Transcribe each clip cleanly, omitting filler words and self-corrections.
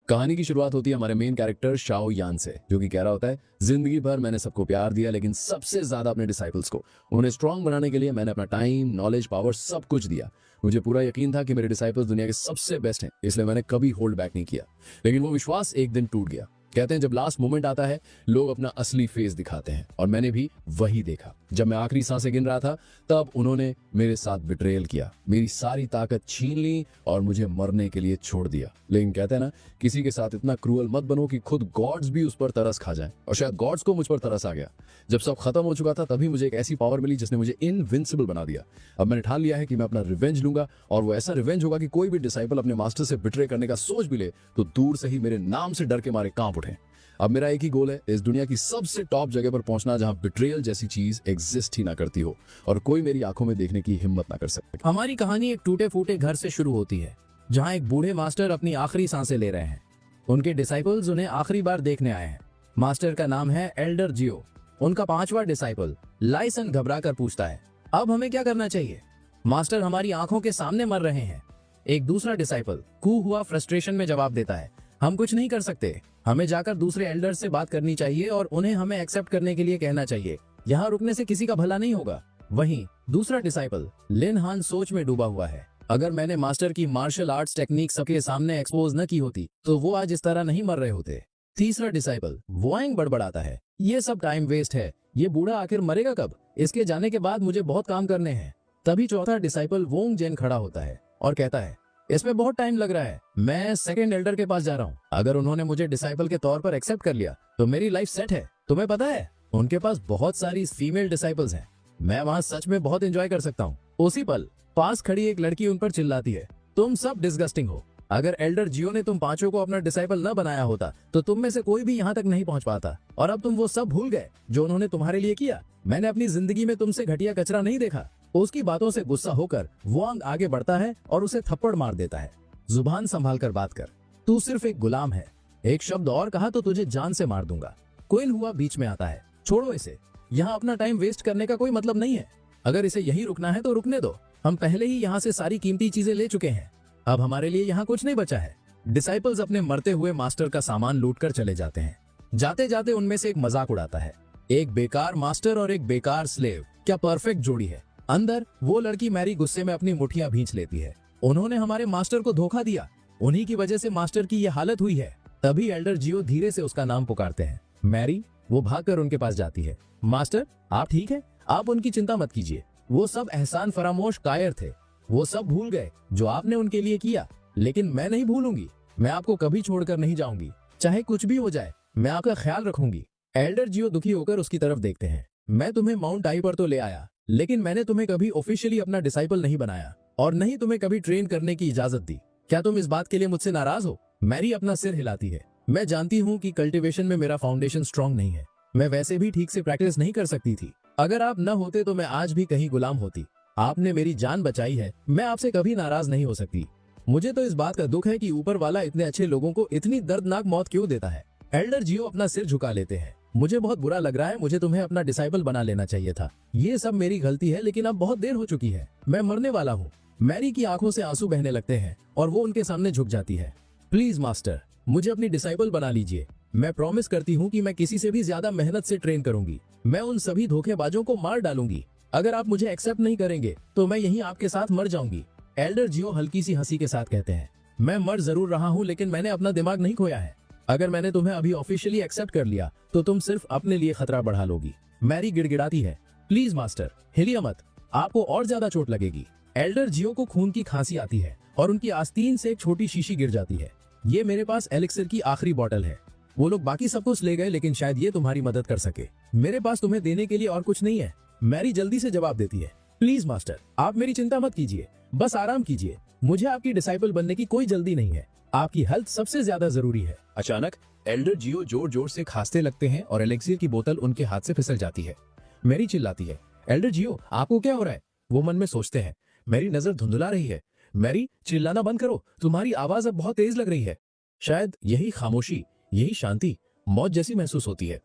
कहानी की शुरुआत होती है हमारे मेन कैरेक्टर शाओ यान से, जो कि कह रहा होता है, जिंदगी भर मैंने सबको प्यार दिया लेकिन सबसे ज्यादा अपने डिसाइपल्स को। उन्हें स्ट्रांग बनाने के लिए मैंने अपना टाइम, नॉलेज, पावर सब कुछ दिया। मुझे पूरा यकीन था कि मेरे डिसाइपल्स दुनिया के सबसे बेस्ट हैं, इसलिए मैंने कभी होल्ड बैक नहीं किया। लेकिन वो विश्वास एक दिन टूट गया। कहते हैं जब लास्ट मोमेंट आता है लोग अपना असली फेस दिखाते हैं, और मैंने भी वही देखा। जब मैं आखिरी सांसें गिन रहा था तब उन्होंने मेरे साथ बिट्रेयल किया, मेरी सारी ताकत छीन ली और मुझे मरने के लिए छोड़ दिया। लेकिन कहते हैं ना, किसी के साथ इतना क्रूअल मत बनो कि खुद गॉड्स भी उस पर तरस खा जाएं, और शायद गॉड्स को मुझ पर तरस आ गया। जब सब खत्म हो चुका था तभी मुझे एक ऐसी पावर मिली जिसने मुझे इनविंसिबल बना दिया। अब मैंने ठान लिया है कि मैं अपना रिवेंज लूंगा, और वो ऐसा रिवेंज होगा कि कोई भी डिसाइपल अपने मास्टर से बिट्रे करने का सोच भी ले तो दूर से ही मेरे नाम से डर के मारे कांप उठे। अब मेरा एक ही गोल है, इस दुनिया की सबसे टॉप जगह पर पहुंचना जहां बिट्रेयल जैसी चीज एग्जिस्ट ही ना करती हो और कोई मेरी आंखों में देखने की हिम्मत ना कर सके। हमारी कहानी एक टूटे फूटे घर से शुरू होती है, जहां एक बूढ़े मास्टर अपनी आखिरी सांसें ले रहे हैं। उनके डिसाइपल्स उन्हें आखिरी बार देखने आए हैं। मास्टर का नाम है एल्डर जियो। उनका 5वां डिसाइपल लाइसन घबरा कर पूछता है, अब हमें क्या करना चाहिए? मास्टर, हमारी आंखों के सामने मर रहे हैं। एक दूसरा डिसाइपल कू हुआ फ्रस्ट्रेशन में जवाब देता है, हम कुछ नहीं कर सकते। हमें जाकर दूसरे एल्डर से बात करनी चाहिए और उन्हें हमें एक्सेप्ट करने के लिए कहना चाहिए। यहाँ रुकने से किसी का भला नहीं होगा। वहीं दूसरा डिसाइपल लिन हान सोच में डूबा हुआ है। अगर मैंने मास्टर की मार्शल आर्ट्स टेक्निक सबके सामने एक्सपोज न की होती तो वो आज इस तरह नहीं मर रहे होते। तीसरा डिसाइपल वोइंग बड़बड़ाता है, ये सब टाइम वेस्ट है। ये बूढ़ा आखिर मरेगा कब? इसके जाने के बाद मुझे बहुत काम करने हैं। तभी चौथा डिसाइपल वोंग जेन खड़ा होता है और कहता है, इसमें बहुत टाइम लग रहा है। मैं सेकंड एल्डर के पास जा रहा हूँ। अगर उन्होंने मुझे डिसाइपल के तौर पर एक्सेप्ट कर लिया तो मेरी लाइफ सेट है। तुम्हें पता है, उनके पास बहुत सारी फीमेल डिसाइपल्स हैं। मैं वहाँ सच में बहुत एंजॉय कर सकता हूँ। उसी पल पास खड़ी एक लड़की उन पर चिल्लाती है, तुम सब डिस्गस्टिंग हो। अगर एल्डर जियो ने तुम पांचों को अपना डिसाइपल न बनाया होता तो तुम में से कोई भी यहाँ तक नहीं पहुँच पाता। और अब तुम वो सब भूल गए जो उन्होंने तुम्हारे लिए किया। मैंने अपनी जिंदगी में तुमसे घटिया कचरा नहीं देखा। उसकी बातों से गुस्सा होकर वोंग आगे बढ़ता है और उसे थप्पड़ मार देता है। जुबान संभाल कर बात कर, तू सिर्फ एक गुलाम है। एक शब्द और कहा तो तुझे जान से मार दूंगा। क्विन हुआ बीच में आता है, छोड़ो इसे। यहाँ अपना टाइम वेस्ट करने का कोई मतलब नहीं है। अगर इसे यहीं रुकना है तो रुकने दो। हम पहले ही यहाँ से सारी कीमती चीजें ले चुके हैं। अब हमारे लिए यहाँ कुछ नहीं बचा है। डिसाइपल्स अपने मरते हुए मास्टर का सामान लूट कर चले जाते हैं। जाते जाते उनमें से एक मजाक उड़ाता है, एक बेकार मास्टर और एक बेकार स्लेव, क्या परफेक्ट जोड़ी है। अंदर वो लड़की मैरी गुस्से में अपनी मुठ्ठियां भींच लेती है। उन्होंने हमारे मास्टर को धोखा दिया, उन्हीं की वजह से मास्टर की ये हालत हुई है। तभी एल्डर जियो धीरे से उसका नाम पुकारते हैं, मैरी। वो भागकर उनके पास जाती है, मास्टर आप ठीक है? आप उनकी चिंता मत कीजिए। वो सब एहसान फरामोश कायर थे। वो सब भूल गए जो आपने उनके लिए किया। लेकिन मैं नहीं भूलूंगी। मैं आपको कभी छोड़कर नहीं जाऊंगी। चाहे कुछ भी हो जाए, मैं आपका ख्याल रखूंगी। एल्डर जियो दुखी होकर उसकी तरफ देखते हैं। मैं तुम्हें माउंट आई पर तो ले आया, लेकिन मैंने तुम्हें कभी ऑफिशियली अपना डिसाइपल नहीं बनाया और नहीं तुम्हें कभी ट्रेन करने की इजाजत दी। क्या तुम इस बात के लिए मुझसे नाराज हो? मैरी अपना सिर हिलाती है। मैं जानती हूँ कि कल्टीवेशन में मेरा फाउंडेशन स्ट्रांग नहीं है। मैं वैसे भी ठीक से प्रैक्टिस नहीं कर सकती थी। अगर आप न होते तो मैं आज भी कहीं गुलाम होती। आपने मेरी जान बचाई है, मैं आपसे कभी नाराज नहीं हो सकती। मुझे तो इस बात का दुख है कि ऊपर वाला इतने अच्छे लोगों को इतनी दर्दनाक मौत क्यों देता है। एल्डर जियो अपना सिर झुका लेते हैं। मुझे बहुत बुरा लग रहा है। मुझे तुम्हें अपना डिसाइपल बना लेना चाहिए था। ये सब मेरी गलती है, लेकिन अब बहुत देर हो चुकी है। मैं मरने वाला हूँ। मैरी की आंखों से आंसू बहने लगते हैं और वो उनके सामने झुक जाती है। प्लीज मास्टर, मुझे अपनी डिसाइपल बना लीजिए। मैं प्रॉमिस करती हूँ कि मैं किसी से भी ज्यादा मेहनत से ट्रेन करूंगी। मैं उन सभी धोखेबाजों को मार डालूंगी। अगर आप मुझे एक्सेप्ट नहीं करेंगे तो मैं यहीं आपके साथ मर जाऊंगी। एल्डर जियो हल्की सी हंसी के साथ कहते हैं, मैं मर जरूर रहा हूँ, लेकिन मैंने अपना दिमाग नहीं खोया है। अगर मैंने तुम्हें अभी ऑफिशियली एक्सेप्ट कर लिया तो तुम सिर्फ अपने लिए खतरा बढ़ा लोगी। मैरी गिड़गिड़ाती है, प्लीज मास्टर, हिलिया मत, आपको और ज्यादा चोट लगेगी। एल्डर जियो को खून की खांसी आती है और उनकी आस्तीन से एक छोटी शीशी गिर जाती है। ये मेरे पास एलिक्सिर की आखिरी बोतल है। वो लोग बाकी सब कुछ ले गए, लेकिन शायद ये तुम्हारी मदद कर सके। मेरे पास तुम्हें देने के लिए और कुछ नहीं है। मैरी जल्दी से जवाब देती है, प्लीज मास्टर, आप मेरी चिंता मत कीजिए, बस आराम कीजिए। मुझे आपकी डिसाइपल बनने की कोई जल्दी नहीं है। आपकी हेल्थ सबसे ज्यादा जरूरी है। अचानक एल्डर जियो जोर जोर से खांसते लगते हैं और एलेक्सिर की बोतल उनके हाथ से फिसल जाती है। मैरी चिल्लाती है, एल्डर जियो आपको क्या हो रहा है? वो मन में सोचते हैं। मेरी नजर धुंधला रही है। मैरी, चिल्लाना बंद करो, तुम्हारी आवाज अब बहुत तेज लग रही है। शायद यही खामोशी, यही शांति मौत जैसी महसूस होती है।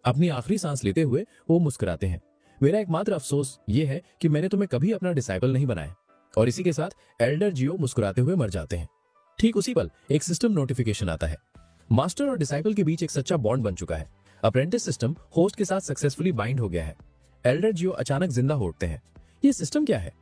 अपनी आखिरी सांस लेते हुए वो मुस्कुराते हैं। मेरा एकमात्र अफसोस ये है कि मैंने तुम्हें कभी अपना डिसाइपल नहीं बनाया। और इसी के साथ एल्डर जियो मुस्कुराते हुए मर जाते हैं। ठीक उसी पल एक सिस्टम नोटिफिकेशन आता है। मास्टर और डिसाइपल के बीच एक सच्चा बॉन्ड बन चुका है। अप्रेंटिस सिस्टम होस्ट के साथ सक्सेसफुली बाइंड हो गया है। एल्डर जियो अचानक जिंदा हो उठते हैं। ये सिस्टम क्या है?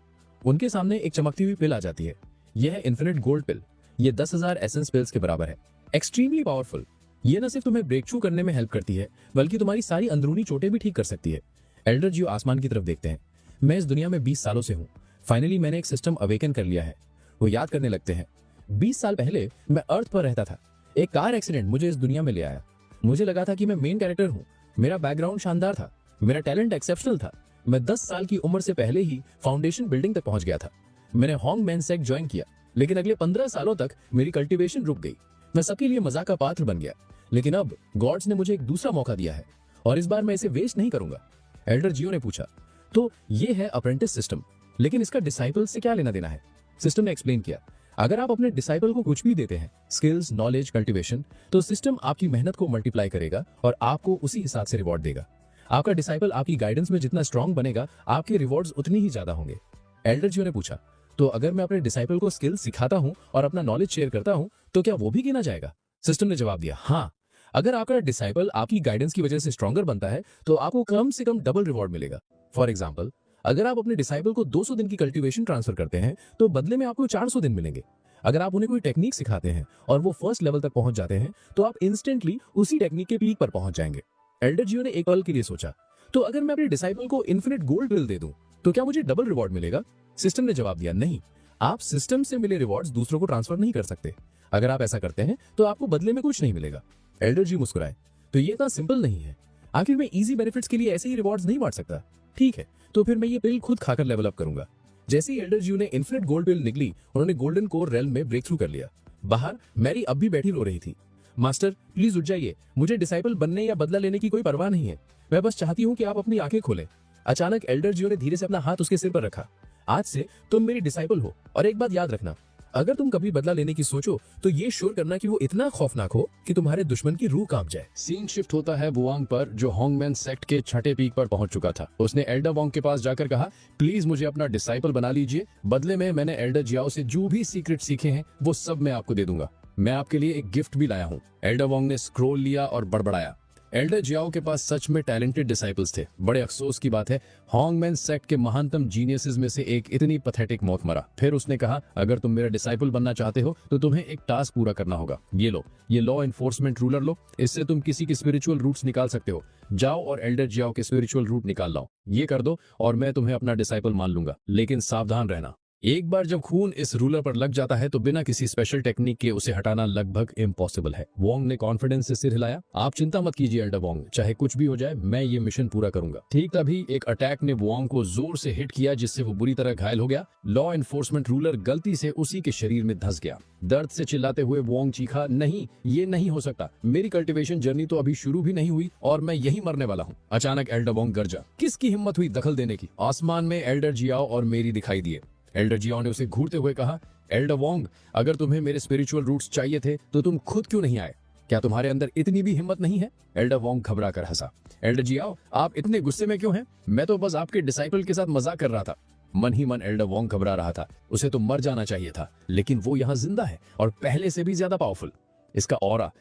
उनके सामने एक चमकती हुई पिल आ जाती है। यह है इन्फिनिट गोल्ड पिल। ये 10,000 एसेंस पिल्स के बराबर है। Extremely powerful. ये न सिर्फ तुम्हें ब्रेक थ्रू करने में हेल्प करती है, बल्कि तुम्हारी सारी अंदरूनी चोटें भी ठीक कर सकती है। एल्डर जियो आसमान की तरफ देखते हैं। मैं इस दुनिया में 20 सालों से हूँ। फाइनली मैंने एक सिस्टम अवेकन कर लिया है। वो याद करने लगते हैं। 20 साल पहले मैं अर्थ पर रहता था। एक कार एक्सीडेंट मुझे इस दुनिया में ले आया। मुझे लगा था कि मैं मेन कैरेक्टर हूँ। मेरा बैकग्राउंड शानदार था। मेरा टैलेंट एक्सेप्शनल था। मैं 10 साल की उम्र से पहले ही फाउंडेशन बिल्डिंग तक पहुंच गया था। मैंने हॉन्गमैन सेक्ट ज्वाइन किया, लेकिन अगले 15 सालों तक मेरी कल्टीवेशन रुक गई। मैं सबके लिए मजाक का पात्र बन गया। लेकिन अब गॉड्स ने मुझे एक दूसरा मौका दिया है और इस बार मैं इसे वेस्ट नहीं करूंगा। एल्डर जियो ने पूछा, तो ये है अप्रेंटिस सिस्टम, लेकिन इसका डिसाइपल से क्या लेना देना है? सिस्टम ने एक्सप्लेन किया, अगर आप अपने डिसाइपल को कुछ भी देते हैं, स्किल्स, नॉलेज, कल्टीवेशन, तो सिस्टम आपकी मेहनत को मल्टीप्लाई करेगा और आपको उसी हिसाब से रिवॉर्ड देगा। आपका डिसाइपल आपकी गाइडेंस में जितना स्ट्रांग बनेगा, आपके रिवॉर्ड्स उतनी ही ज्यादा होंगे। एल्डर जियो ने पूछा, तो अगर मैं अपने डिसाइपल को स्किल सिखाता हूं और अपना नॉलेज शेयर करता हूं, तो क्या वो भी गिना जाएगा? सिस्टम ने जवाब दिया, हाँ। अगर आपका डिसाइपल आपकी गाइडेंस की वजह से स्ट्रॉन्गर बनता है, तो आपको कम से कम डबल रिवॉर्ड मिलेगा। फॉर एग्जाम्पल, अगर आप अपने डिसाइपल को 200 दिन की कल्टीवेशन ट्रांसफर करते हैं, तो बदले में आपको 400 दिन मिलेंगे। अगर आप उन्हें कोई टेक्निक सिखाते हैं और वो फर्स्ट लेवल तक पहुंच जाते हैं, तो आप इंस्टेंटली उसी टेक्निक के पीक पर पहुंच जाएंगे। एल्डर जियो ने एक पल के लिए सोचा, तो अगर मैं अपने डिसाइपल को इन्फिनिट गोल्ड बिल दे दूं, तो क्या मुझे डबल रिवॉर्ड मिलेगा? सिस्टम ने जवाब दिया, नहीं। आप सिस्टम से मिले रिवॉर्ड्स दूसरों को ट्रांसफर नहीं कर सकते। अगर आप ऐसा करते हैं, तो आपको बदले में कुछ नहीं मिलेगा। एल्डर जियो मुस्कुराए, तो ये इतना सिंपल नहीं है। आखिर मैं इजी बेनिफिट्स के लिए ऐसे ही रिवॉर्ड्स नहीं बांट सकता। ठीक है, तो फिर मैं ये पिल खुद खाकर लेवल अप करूंगा। जैसे ही एल्डर जियो ने इन्फिनिट गोल्ड पिल निकली, उन्होंने गोल्डन कोर रेल्म में ब्रेक थ्रू कर लिया। बाहर मैरी अब भी बैठी रो रही थी। मास्टर, प्लीज उठ जाइए। मुझे डिसाइपल बनने या बदला लेने की कोई परवाह नहीं है। मैं बस चाहती हूँ कि आप अपनी आंखें खोलें। अचानक एल्डर जियो ने धीरे से अपना हाथ उसके सिर पर रखा। आज से तुम मेरी डिसाइपल हो, और एक बात याद रखना, अगर तुम कभी बदला लेने की सोचो, तो ये श्योर करना कि वो इतना खौफनाक हो कि तुम्हारे दुश्मन की रूह कांप जाए। सीन शिफ्ट होता है वुआंग पर, जो हॉन्गमैन सेक्ट के छठे पीक पर पहुंच चुका था। उसने एल्डर वोंग के पास जाकर कहा, प्लीज मुझे अपना डिसाइपल बना लीजिए। बदले में मैंने एल्डर जियाओ से जो भी सीक्रेट सीखे हैं, वो सब मैं आपको दे दूंगा। मैं आपके लिए एक गिफ्ट भी लाया हूँ। एल्डर वोंग ने स्क्रोल लिया और बड़बड़ाया। एल्डर जियाओ के पास सच में टैलेंटेड डिसाइपल्स थे। बड़े अफसोस की बात है, हॉन्गमैन सेक्ट के महानतम जीनियसेस में से एक इतनी पैथेटिक मौत मरा। फिर उसने कहा, अगर तुम मेरा डिसाइपल बनना चाहते हो, तो तुम्हें एक टास्क पूरा करना होगा। ये लो, ये लॉ एनफोर्समेंट रूलर लो। इससे तुम किसी की स्पिरिचुअल रूट्स निकाल सकते हो। जाओ और एल्डर जियाओ के स्पिरिचुअल रूट निकाल लाओ। ये कर दो और मैं तुम्हें अपना डिसाइपल मान लूंगा। लेकिन सावधान रहना, एक बार जब खून इस रूलर पर लग जाता है, तो बिना किसी स्पेशल टेक्निक के उसे हटाना लगभग इम्पॉसिबल है। वोंग ने कॉन्फिडेंस से सिर हिलाया। आप चिंता मत कीजिए एल्डर वोंग, चाहे कुछ भी हो जाए, मैं ये मिशन पूरा करूंगा। ठीक तभी एक अटैक ने वोंग को जोर से हिट किया, जिससे वो बुरी तरह घायल हो गया। लॉ एनफोर्समेंट रूलर गलती से उसी के शरीर में धंस गया। दर्द से चिल्लाते हुए वोंग चीखा, नहीं, ये नहीं हो सकता। मेरी कल्टीवेशन जर्नी तो अभी शुरू भी नहीं हुई और मैं यही मरने वाला हूँ। अचानक एल्डर वोंग गरजा। किसकी हिम्मत हुई दखल देने की? आसमान में एल्डर जियाओ और मेरी दिखाई दिए। एल्डर जियाओ ने उसे घूरते हुए कहा, एल्डर वोंग, अगर तुम्हें मेरे स्पिरिचुअल रूट्स चाहिए थे, तो तुम खुद क्यों नहीं आए? क्या तुम्हारे अंदर इतनी भी हिम्मत नहीं है? एल्डर वोंग घबरा कर हंसा। एल्डर जियाओ, आप इतने गुस्से में क्यों हैं? मैं तो बस आपके डिसाइपल के साथ मजाक कर रहा था। मन ही मन एल्डर वोंग घबरा रहा था। उसे तो मर जाना चाहिए था, लेकिन वो यहाँ जिंदा है और पहले से भी ज्यादा पावरफुल। इसका ऑरा,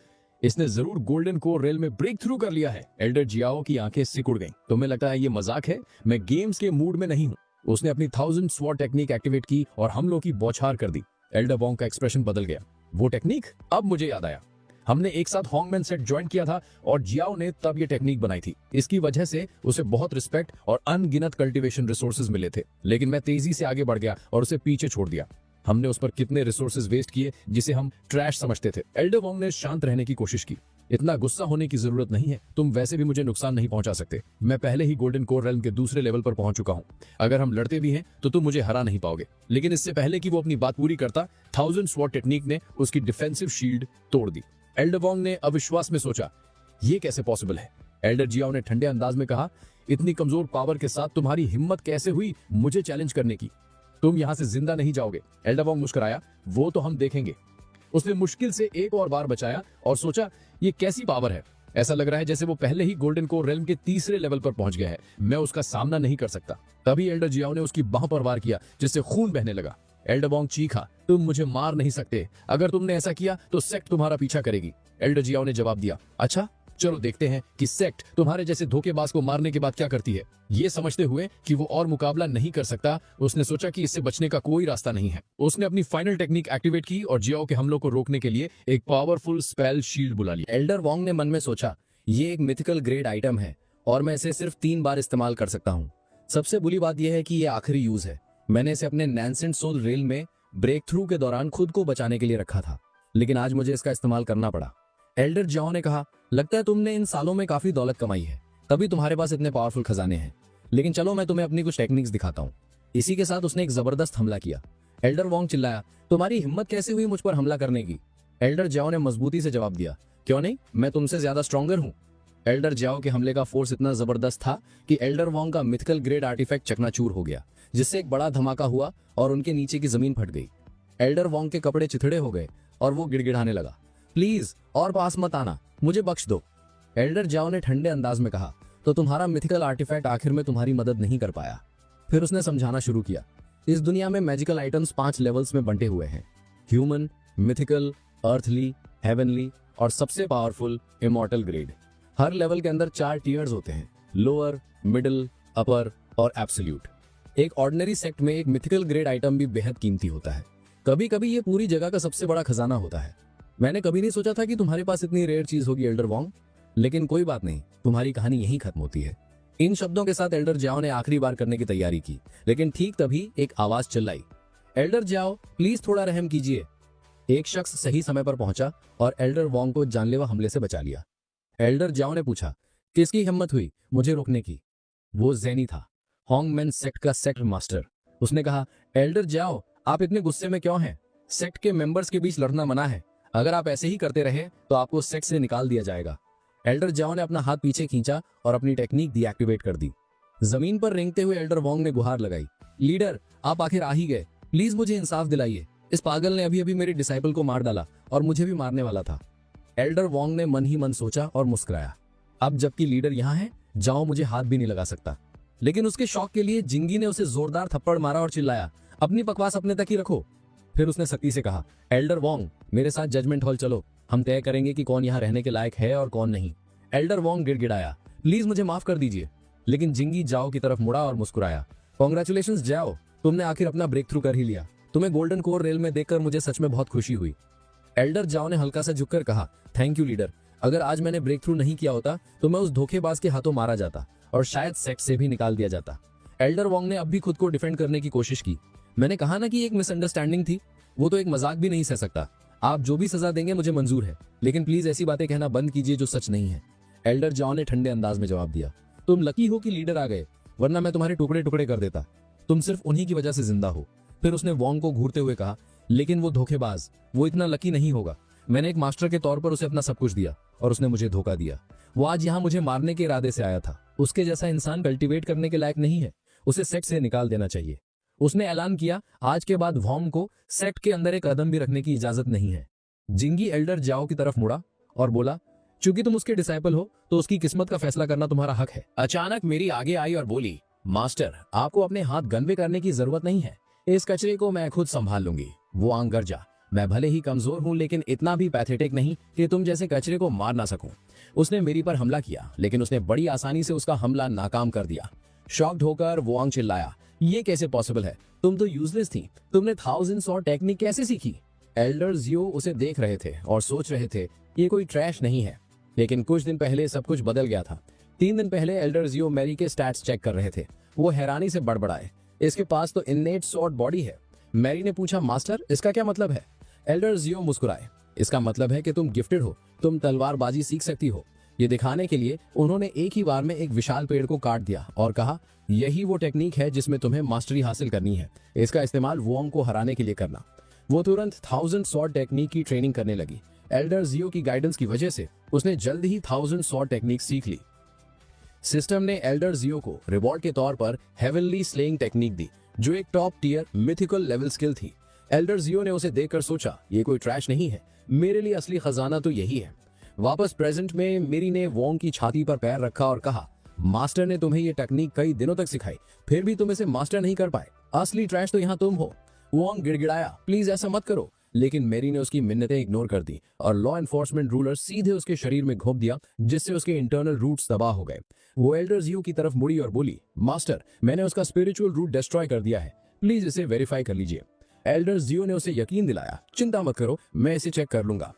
इसने जरूर गोल्डन कोर रेल में ब्रेक थ्रू कर लिया है। एल्डर जियाओ की आंखें सिकुड़ गईं। तुम्हें लगता है ये मजाक है? मैं गेम्स के मूड में नहीं हूँ। उसने अपनी 1000 स्वॉर्ड टेक्निक एक्टिवेट की और हमलों की बौछार कर दी। एल्डर वोंग का एक्सप्रेशन बदल गया। वो टेक्निक? अब मुझे याद आया, हमने एक साथ हॉन्गमैन सेट ज्वाइन किया था और जियाओ ने तब ये टेक्निक बनाई थी। इसकी वजह से उसे बहुत रिस्पेक्ट और अनगिनत कल्टीवेशन रिसोर्सेज मिले थे, लेकिन मैं तेजी से आगे बढ़ गया और उसे पीछे छोड़ दिया। हमने उस पर कितने रिसोर्सेज वेस्ट किए जिसे हम ट्रैश समझते थे। एल्डर वोंग ने शांत रहने की कोशिश की। इतना गुस्सा होने की जरूरत नहीं है। तुम वैसे भी मुझे नुकसान नहीं पहुंचा सकते। मैं पहले ही गोल्डन कोर रेल्म के दूसरे लेवल पर पहुंच चुका हूं। अगर हम लड़ते भी हैं, तो तुम मुझे हरा नहीं पाओगे। लेकिन इससे पहले कि वो अपनी बात पूरी करता, 1000 स्वॉर्ड टेक्निक ने उसकी डिफेंसिव शील्ड तोड़ दी। एल्डर वोंग ने अविश्वास में सोचा, ये कैसे पॉसिबल है? एल्डर जियाओ ने ठंडे अंदाज में कहा, इतनी कमजोर पावर के साथ तुम्हारी हिम्मत कैसे हुई मुझे चैलेंज करने की? तुम यहां से जिंदा नहीं जाओगे। एल्डर वोंग मुस्कुराया, वो तो हम देखेंगे। उसने मुश्किल से एक और बार बचाया और सोचा, ये कैसी पावर है? ऐसा लग रहा है जैसे वो पहले ही गोल्डन कोर रेल्म के तीसरे लेवल पर पहुंच गया है। मैं उसका सामना नहीं कर सकता। तभी एल्डर जियाओ ने उसकी बाह पर वार किया, जिससे खून बहने लगा। एल्डर वोंग चीखा, तुम मुझे मार नहीं सकते, अगर तुमने ऐसा किया तो सेक्ट तुम्हारा पीछा करेगी। एल्डर जियाओ ने जवाब दिया, अच्छा चलो देखते हैं कि सेक्ट तुम्हारे जैसे धोखेबाज को मारने के बाद क्या करती है। ये समझते हुए कि वो और मुकाबला नहीं कर सकता, उसने सोचा कि इससे बचने का कोई रास्ता नहीं है। उसने अपनी फाइनल टेक्निक एक्टिवेट की और जियाओ के हमलों को रोकने के लिए एक पावरफुल स्पेल शील्ड बुला लिया। एल्डर वोंग ने मन में सोचा, ये एक मिथिकल ग्रेड आइटम है और मैं इसे सिर्फ 3 बार इस्तेमाल कर सकता हूँ। सबसे बुरी बात यह है कि ये आखिरी यूज है। मैंने इसे अपने नैनसेंट सोल रेल में ब्रेक थ्रू के दौरान खुद को बचाने के लिए रखा था, लेकिन आज मुझे इसका इस्तेमाल करना पड़ा। एल्डर जियाओ ने कहा, लगता है तुमने इन सालों में काफी दौलत कमाई है, तभी तुम्हारे पास इतने पावरफुल खजाने हैं। लेकिन चलो मैं तुम्हें अपनी कुछ टेक्निक्स दिखाता हूँ। इसी के साथ उसने एक जबरदस्त हमला किया। एल्डर वोंग चिल्लाया, तुम्हारी हिम्मत कैसे हुई मुझ पर हमला करने की? एल्डर जियाओ ने मजबूती से जवाब दिया, क्यों नहीं, मैं तुमसे ज्यादा स्ट्रॉन्गर हूँ। एल्डर जियाओ के हमले का फोर्स इतना जबरदस्त था कि एल्डर वोंग का मिथिकल ग्रेड आर्टिफैक्ट चकनाचूर हो गया, जिससे एक बड़ा धमाका हुआ और उनके नीचे की जमीन फट गई। एल्डर वोंग के कपड़े चिथड़े हो गए और वो गिड़गिड़ाने लगा, प्लीज और पास मत आना, मुझे बख्श दो। एल्डर जियाओ ने ठंडे अंदाज में कहा, तो तुम्हारा मिथिकल आर्टिफैक्ट आखिर में तुम्हारी मदद नहीं कर पाया। फिर उसने समझाना शुरू किया, इस दुनिया में मैजिकल आइटम्स 5 लेवल्स में बंटे हुए हैं, ह्यूमन, मिथिकल, अर्थली, हेवनली और सबसे पावरफुल इमॉर्टल ग्रेड। हर लेवल के अंदर 4 टीयर्स होते हैं, लोअर, मिडिल, अपर और एब्सोल्यूट। एक ऑर्डिनरी सेक्ट में एक मिथिकल ग्रेड आइटम भी बेहद कीमती होता है। कभी कभी ये पूरी जगह का सबसे बड़ा खजाना होता है। मैंने कभी नहीं सोचा था कि तुम्हारे पास इतनी रेयर चीज होगी एल्डर वोंग, लेकिन कोई बात नहीं, तुम्हारी कहानी यहीं खत्म होती है। इन शब्दों के साथ एल्डर जियाओ ने आखिरी बार करने की तैयारी की, लेकिन ठीक तभी एक आवाज चिल्लाई, एल्डर जियाओ प्लीज थोड़ा रहम कीजिए। एक शख्स सही समय पर पहुंचा और एल्डर वोंग को जानलेवा हमले से बचा लिया। एल्डर जियाओ ने पूछा, किसकी हिम्मत हुई मुझे रोकने की? वो ज़ेनी था, होंगमेन सेक्ट का सेक्ट मास्टर। उसने कहा, एल्डर जियाओ आप इतने गुस्से में क्यों हैं? सेक्ट के मेंबर्स के बीच लड़ना मना है, अगर आप ऐसे ही करते रहे तो आपको सेक्ट से निकाल दिया जाएगा। एल्डर जियाओ ने अपना हाथ पीछे खींचा और अपनी टेक्निक डीएक्टिवेट कर दी। जमीन पर रेंगते हुए एल्डर वोंग ने गुहार लगाई, लीडर आप आखिर आ ही गए, प्लीज मुझे इंसाफ दिलाइए। इस पागल ने अभी अभी मेरे डिसाइपल को मार डाला और मुझे भी मारने वाला था। एल्डर वोंग ने मन ही मन सोचा और मुस्कुराया, अब जबकि लीडर यहाँ है, जाओ मुझे हाथ भी नहीं लगा सकता। लेकिन उसके शौक के लिए जिंगी ने उसे जोरदार थप्पड़ मारा और चिल्लाया, अपनी बकवास अपने तक ही रखो। फिर उसने सख्ती से कहा, एल्डर वोंग मेरे साथ जजमेंट हॉल चलो, हम तय करेंगे कि कौन यहाँ रहने के लायक है और कौन नहीं। एल्डर वोंग गिड़गिड़ाया, प्लीज मुझे माफ कर दीजिए। लेकिन जिंगी जाओ की तरफ मुड़ा और मुस्कुराया, कॉन्ग्रेचुलेशंस जाओ, तुमने आखिर अपना ब्रेक थ्रू कर ही लिया। तुम्हें गोल्डन कोर रेल में देखकर मुझे सच में बहुत खुशी हुई। एल्डर जाओ ने हल्का सा झुककर कहा, थैंक यू लीडर, अगर आज मैंने ब्रेक थ्रू नहीं किया होता तो मैं उस धोखेबाज के हाथों मारा जाता और शायद सेक्ट से भी निकाल दिया जाता। एल्डर वोंग ने अब भी खुद को डिफेंड करने की कोशिश की। मैंने कहा ना कि एक मिसअंडरस्टैंडिंग थी, वो तो एक मजाक भी नहीं सह सकता। आप जो भी सजा देंगे मुझे मंजूर है, लेकिन प्लीज ऐसी बातें कहना बंद कीजिए जो सच नहीं है। एल्डर जाओ ने ठंडे अंदाज में जवाब दिया, तुम लकी हो कि लीडर आ गए, वरना मैं तुम्हारे टुकड़े टुकड़े कर देता। तुम सिर्फ उन्हीं की वजह से जिंदा हो। फिर उसने वोंग को घूरते हुए कहा, लेकिन वो धोखेबाज, वो इतना लकी नहीं होगा। मैंने एक मास्टर के तौर पर उसे अपना सब कुछ दिया और उसने मुझे धोखा दिया। वो आज यहाँ मुझे मारने के इरादे से आया था। उसके जैसा इंसान कल्टीवेट करने के लायक नहीं है, उसे सेक्ट से निकाल देना चाहिए। उसने ऐलान किया, आज के बाद वोंग को सेक्ट के अंदर एक कदम भी रखने की इजाजत नहीं है। जिंगी एल्डर जाओ की तरफ मुड़ा और बोला, चूंकि तुम उसके डिसाइपल हो तो उसकी किस्मत का फैसला करना तुम्हारा हक है। अचानक मेरी आगे आई और बोली, मास्टर आपको अपने हाथ गंदे करने की जरूरत नहीं है, इस कचरे को मैं खुद संभाल लूंगी। वो आंग गरजा, मैं भले ही कमजोर हूं लेकिन इतना भी पैथेटिक नहीं कि तुम जैसे कचरे को मार ना सकूं। उसने मेरी पर हमला किया, लेकिन उसने बड़ी आसानी से उसका हमला नाकाम कर दिया। शॉक्ड होकर वो आंग चिल्लाया, ये कैसे पॉसिबल है? तुम तो यूजलेस थी, तुमने 1000 स्वॉर्ड टेक्निक कैसे सीखी? एल्डर जियो उसे देख रहे थे और सोच रहे थे, ये कोई ट्रैश नहीं है। लेकिन कुछ दिन पहले सब कुछ बदल गया था। 3 दिन पहले एल्डर जियो मैरी के स्टैट्स चेक कर रहे थे। वो हैरानी से बड़बड़ाए, इसके पास तो इननेट स्वॉर्ड बॉडी है। मैरी ने पूछा, मास्टर इसका क्या मतलब है? एल्डर जियो मुस्कुराए, इसका मतलब है कि तुम गिफ्टेड हो, तुम तलवारबाजी सीख सकती हो। ये दिखाने के लिए उन्होंने एक ही बार में एक विशाल पेड़ को काट दिया और कहा, यही वो टेक्निक है जिसमें तुम्हें मास्टरी हासिल करनी है, इसका इस्तेमाल वोंग को हराने के लिए करना। वो तुरंत 1000 स्वॉर्ड टेक्निक की ट्रेनिंग करने लगी। एल्डर जियो की गाइडेंस की वजह से उसने जल्द ही 1000 स्वॉर्ड टेक्निक सीख ली। सिस्टम ने एल्डर जियो को रिवॉर्ड के तौर पर हेवनली स्लेइंग टेक्निक दी, जो एक top tier mythical level skill थी। एल्डर जियो ने उसे देखकर सोचा, ये कोई ट्रैश नहीं है, मेरे लिए असली खजाना तो यही है। वापस प्रेजेंट में मेरी ने वोंग की छाती पर पैर रखा और कहा, मास्टर ने तुम्हें ये टेक्निक कई दिनों तक सिखाई, फिर भी तुम इसे मास्टर नहीं कर पाए। असली ट्रैश तो यहाँ तुम हो। वोंग गिड़गिड़ाया, प्लीज ऐसा मत करो, लेकिन मेरी ने उसकी मिन्नतें इग्नोर कर दी और लॉ एनफोर्समेंट रूलर सीधे उसके शरीर में घोंप दिया, जिससे उसके इंटरनल रूट्स तबाह हो गए। वो एल्डर जियो की तरफ मुड़ी और बोली, मास्टर, मैंने उसका स्पिरिचुअल रूट डिस्ट्रॉय कर दिया है, प्लीज इसे वेरीफाई कर लीजिए। एल्डर जियो ने उसे यकीन दिलाया, चिंता मत करो, मैं इसे चेक कर लूंगा।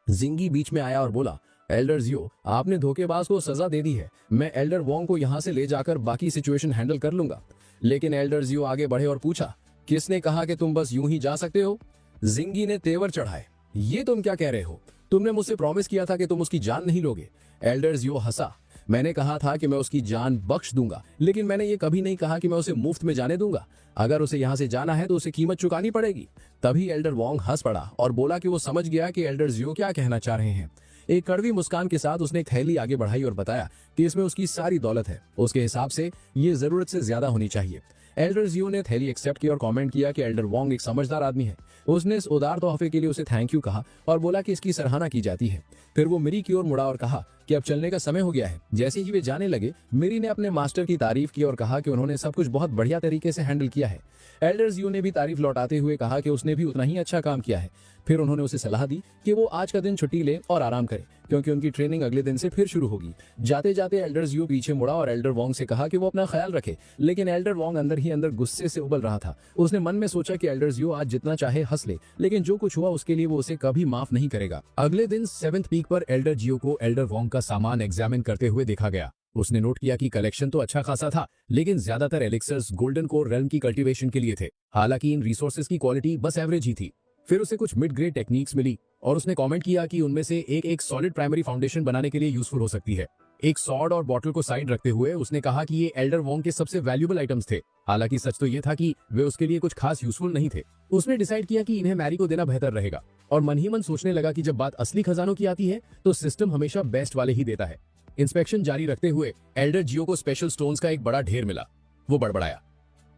जिंगी बीच में आया और बोला, एल्डर जियो, आपने धोखेबाज को सजा दे दी है, मैं एल्डर वोंग को यहाँ से ले जाकर बाकी सिचुएशन हैंडल कर लूंगा। लेकिन एल्डर जियो आगे बढ़े और पूछा, किसने कहा कि तुम बस यूं ही जा सकते हो? जिंगी ने तेवर चढ़ाए, ये तुम क्या कह रहे हो? तुमने मुझसे प्रॉमिस किया था कि तुम उसकी जान नहीं लोगे। एल्डर जियो हंसा, मैंने कहा था कि मैं उसकी जान बख्श दूंगा, लेकिन मैंने ये कभी नहीं कहा कि मैं उसे मुफ्त में जाने दूंगा। अगर उसे यहाँ से जाना है तो उसे कीमत चुकानी पड़ेगी। तभी एल्डर वोंग हंस पड़ा और बोला कि वो समझ गया कि एल्डर जियो क्या कहना चाह रहे हैं। एक कड़वी मुस्कान के साथ उसने एक थैली आगे बढ़ाई और बताया कि इसमें उसकी सारी दौलत है, उसके हिसाब से ये जरूरत से ज्यादा होनी चाहिए। एल्डर जियो ने थैली एक्सेप्ट किया और कमेंट किया कि एल्डर वोंग एक समझदार आदमी है। उसने इस उदार तोहफे के लिए उसे थैंक यू कहा और बोला कि इसकी सराहना की जाती है। फिर वो मिरी की ओर मुड़ा और कहा कि अब चलने का समय हो गया है। जैसे ही वे जाने लगे, मिरी ने अपने मास्टर की तारीफ की और कहा कि उन्होंने सब कुछ बहुत बढ़िया तरीके से हैंडल किया है। एल्डर जियो ने भी तारीफ लौटाते हुए कहा कि उसने भी उतना ही अच्छा काम किया है। फिर उन्होंने उसे सलाह दी कि वो आज का दिन छुट्टी ले और आराम करे, क्योंकि उनकी ट्रेनिंग अगले दिन से फिर शुरू होगी। जाते जाते एल्डर जियो पीछे मुड़ा और एल्डर वोंग से कहा कि वो अपना ख्याल रखे, लेकिन एल्डर वोंग अंदर ही अंदर गुस्से से उबल रहा था। उसने मन में सोचा कि एल्डर जियो आज जितना चाहे हंस ले, लेकिन जो कुछ हुआ उसके लिए वो उसे कभी माफ नहीं करेगा। अगले दिन 7th पीक पर एल्डर जियो को एल्डर वोंग का सामान एग्जामिन करते हुए देखा गया। उसने नोट किया कि कलेक्शन तो अच्छा खासा था, लेकिन ज्यादातर एलिक्सर्स गोल्डन कोर रेल्म की कल्टीवेशन के लिए थे। हालांकि इन रिसोर्सेज की क्वालिटी बस एवरेज ही थी। फिर उसे कुछ मिड ग्रेड टेक्निक्स मिली और उसने कमेंट किया कि उनमें से एक सॉलिड प्राइमरी फाउंडेशन बनाने के लिए यूजफुल हो सकती है। एक सॉर्ड और बॉटल को साइड रखते हुए उसने कहा कि ये एल्डर वोंग के सबसे वैल्यूएबल आइटम्स थे। हालांकि सच तो ये था कि वे उसके लिए कुछ खास यूजफुल नहीं थे। उसने डिसाइड किया कि इन्हें मैरी को देना बेहतर रहेगा और मन ही मन सोचने लगा कि जब बात असली खजानों की आती है तो सिस्टम हमेशा बेस्ट वाले ही देता है। इंस्पेक्शन जारी रखते हुए एल्डर जियो को स्पेशल स्टोन्स का एक बड़ा ढेर मिला। वो बड़बड़ाया,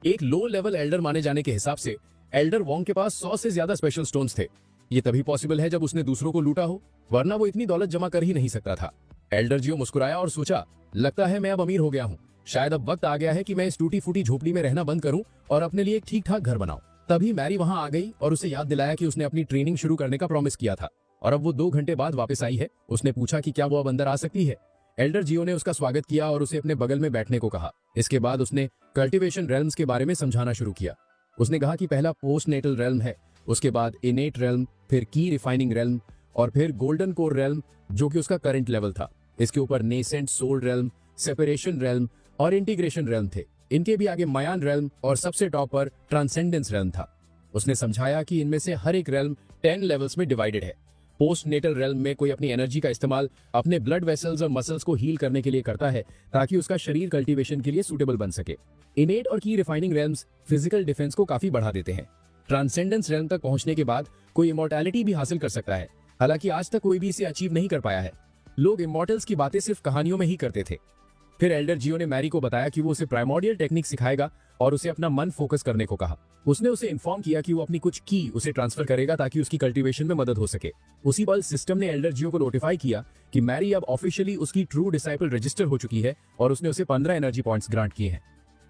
एक लो लेवल एल्डर माने जाने के हिसाब से एल्डर वोंग के पास 100 से ज्यादा स्पेशल स्टोन्स थे। ये तभी पॉसिबल है जब उसने दूसरों को लूटा हो, वरना वो इतनी दौलत जमा कर ही नहीं सकता था। एल्डर जियो मुस्कुराया और सोचा, लगता है मैं अब अमीर हो गया हूँ। शायद अब वक्त आ गया है कि मैं इस टूटी फूटी झोपड़ी में रहना बंद करूं और अपने लिए एक ठीक ठाक घर बनाऊं। तभी मैरी वहां आ गई और उसे याद दिलाया कि उसने अपनी ट्रेनिंग शुरू करने का प्रॉमिस किया था और अब वो 2 घंटे बाद वापस आई है। उसने पूछा कि क्या वो अब अंदर आ सकती है। एल्डर जियो ने उसका स्वागत किया और उसे अपने बगल में बैठने को कहा। इसके बाद उसने कल्टीवेशन रेल्म्स के बारे में समझाना शुरू किया। उसने कहा कि पहला पोस्ट नेटल रेल्म है, उसके बाद इनेट रेल्म, फिर की रिफाइनिंग रेल्म और फिर गोल्डन कोर रेल्म जो कि उसका करंट लेवल था। इसके ऊपर nascent soul realm, separation realm और इंटीग्रेशन रेल्म थे। इनके भी आगे मयान रेल्म और सबसे टॉप पर ट्रांसेंडेंस रेल्म था। उसने समझाया कि इनमें से हर एक रेल्म 10 लेवल्स में डिवाइडेड है। पोस्ट नेटल रेल्म में कोई अपनी एनर्जी का इस्तेमाल अपने ब्लड वेसल्स और मसल्स को हील करने के लिए करता है ताकि उसका शरीर कल्टीवेशन के लिए सूटेबल बन सके। इनेट और की रिफाइनिंग रेल्म्स फिजिकल डिफेंस को काफी बढ़ा देते हैं। ट्रांसेंडेंस रेल्म तक पहुंचने के बाद कोई इमॉर्टैलिटी भी हासिल कर सकता है। हालांकि आज तक कोई भी इसे अचीव नहीं कर पाया है। लोग इमॉर्टल्स की बातें सिर्फ कहानियों में ही करते थे। फिर एल्डर जियो ने मैरी को बताया कि वो उसे प्राइमोर्डियल टेक्निक सिखाएगा और उसे अपना मन फोकस करने को कहा। उसने उसे इन्फॉर्म किया कि वो अपनी कुछ की उसे ट्रांसफर करेगा ताकि उसकी कल्टीवेशन में मदद हो सके। उसी पल सिस्टम ने एल्डर जियो को नोटिफाई किया कि मैरी अब ऑफिशियली उसकी ट्रू डिसाइपल रजिस्टर हो चुकी है और उसने उसे 15 एनर्जी पॉइंट्स ग्रांट किए हैं।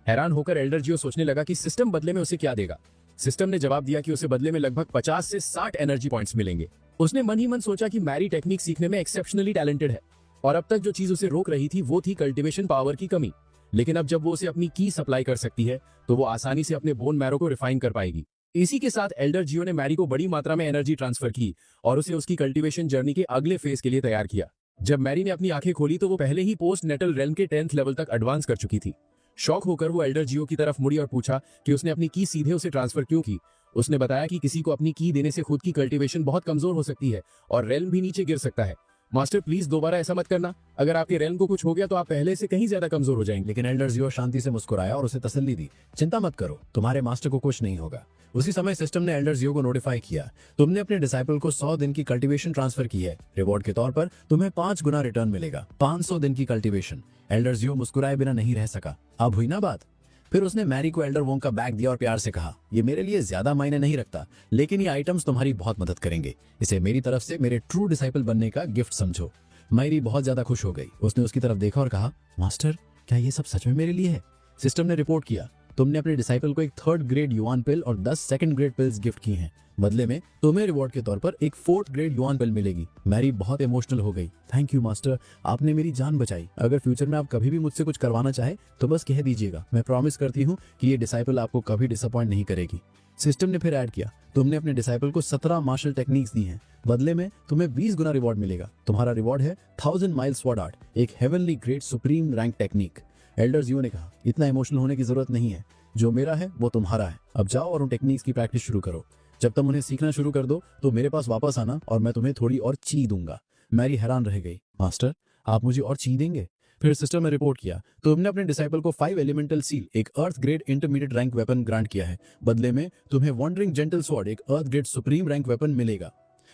हैरान होकर एल्डर जियो सोचने लगा कि सिस्टम बदले में उसे क्या देगा। सिस्टम ने जवाब दिया कि उसे बदले में लगभग 50 से 60 एनर्जी पॉइंट्स मिलेंगे। उसने मन ही मन सोचा कि मैरी टेक्निक सीखने में एक्सेप्शनली टैलेंटेड है और अब तक जो चीज उसे रोक रही थी वो थी कल्टीवेशन पावर की कमी। लेकिन अब जब वो उसे अपनी की सप्लाई कर सकती है तो वो आसानी से अपने बोन मैरो को रिफाइन कर पाएगी। इसी के साथ एल्डर जियो ने मैरी को बड़ी मात्रा में एनर्जी ट्रांसफर की और उसे उसकी कल्टीवेशन जर्नी के अगले फेज के लिए तैयार किया। जब मैरी ने अपनी आंखें खोली तो वो पहले ही पोस्ट नेटल रेल्म के 10th लेवल तक एडवांस कर चुकी थी। शॉक होकर वो एल्डर जियो की तरफ मुड़ी और पूछा कि उसने अपनी की सीधे उसे ट्रांसफर क्यों की। उसने बताया कि किसी को अपनी की देने से खुद की कल्टीवेशन बहुत कमजोर हो सकती है और रेल्म भी नीचे गिर सकता है। मास्टर प्लीज दोबारा ऐसा मत करना, अगर आपके रेल्म को कुछ हो गया तो आप पहले से कहीं ज्यादा कमजोर हो जाएंगे। लेकिन एल्डर जियो शांति से मुस्कुराया और उसे तसल्ली दी, चिंता मत करो, तुम्हारे मास्टर को कुछ नहीं होगा। उसी समय सिस्टम ने एल्डर जियो को नोटिफाई किया, तुमने अपने डिसाइपल को 100 दिन की कल्टीवेशन ट्रांसफर की है। रिवॉर्ड के तौर पर तुम्हें 5 गुना रिटर्न मिलेगा, 500 दिन की कल्टीवेशन। एल्डर जियो मुस्कुराए बिना नहीं रह सका। अब हुई ना बात। फिर उसने मैरी को एल्डर वोंग का बैग दिया और प्यार से कहा, ये मेरे लिए ज्यादा मायने नहीं रखता, लेकिन ये आइटम्स तुम्हारी बहुत मदद करेंगे। इसे मेरी तरफ से मेरे ट्रू डिसाइपल बनने का गिफ्ट समझो। मैरी बहुत ज्यादा खुश हो गई। उसने उसकी तरफ देखा और कहा, मास्टर क्या ये सब सच में मेरे लिए है? सिस्टम ने रिपोर्ट किया, तुमने अपने डिसाइपल को एक 3rd ग्रेड युआन पिल और 10 2nd ग्रेड पिल्स गिफ्ट की हैं। बदले में तुम्हें रिवॉर्ड के तौर पर एक 4th ग्रेड युआन पिल मिलेगी। मैरी बहुत इमोशनल हो गई। थैंक यू मास्टर, आपने मेरी जान बचाई। अगर फ्यूचर में आप कभी भी मुझसे कुछ करवाना चाहे तो बस कह दीजिएगा। मैं प्रॉमिस करती हूँ कि ये डिसाइपल आपको कभी डिसअपॉइंट नहीं करेगी। सिस्टम ने फिर ऐड किया, तुमने अपने डिसाइपल को 17 मार्शल टेक्निक्स दी हैं। बदले में तुम्हें 20 गुना रिवॉर्ड मिलेगा। तुम्हारा रिवॉर्ड है 1000 माइल स्वॉर्ड आर्ट, एक heavenly great supreme rank technique. Elder जियो ने कहा, इतना इमोशनल होने की जरूरत नहीं है, जो मेरा है वो तुम्हारा है। अब जाओ और उन टेक्निक्स की प्रैक्टिस शुरू करो। जब तुम उन्हें सीखना शुरू कर दो तो मेरे पास वापस आना और मैं तुम्हें थोड़ी और ची दूंगा। मैरी हैरान रह गई, मास्टर आप मुझे और ची देंगे? फिर सिस्टर ने रिपोर्ट किया, तुमने अपने डिसाइपल को 5 एलिमेंटल सील, एक earth grade intermediate rank weapon grant किया है। बदले में तुम्हें वंडरिंग जेंटल स्वॉर्ड, एक earth grade supreme rank weapon मिलेगा।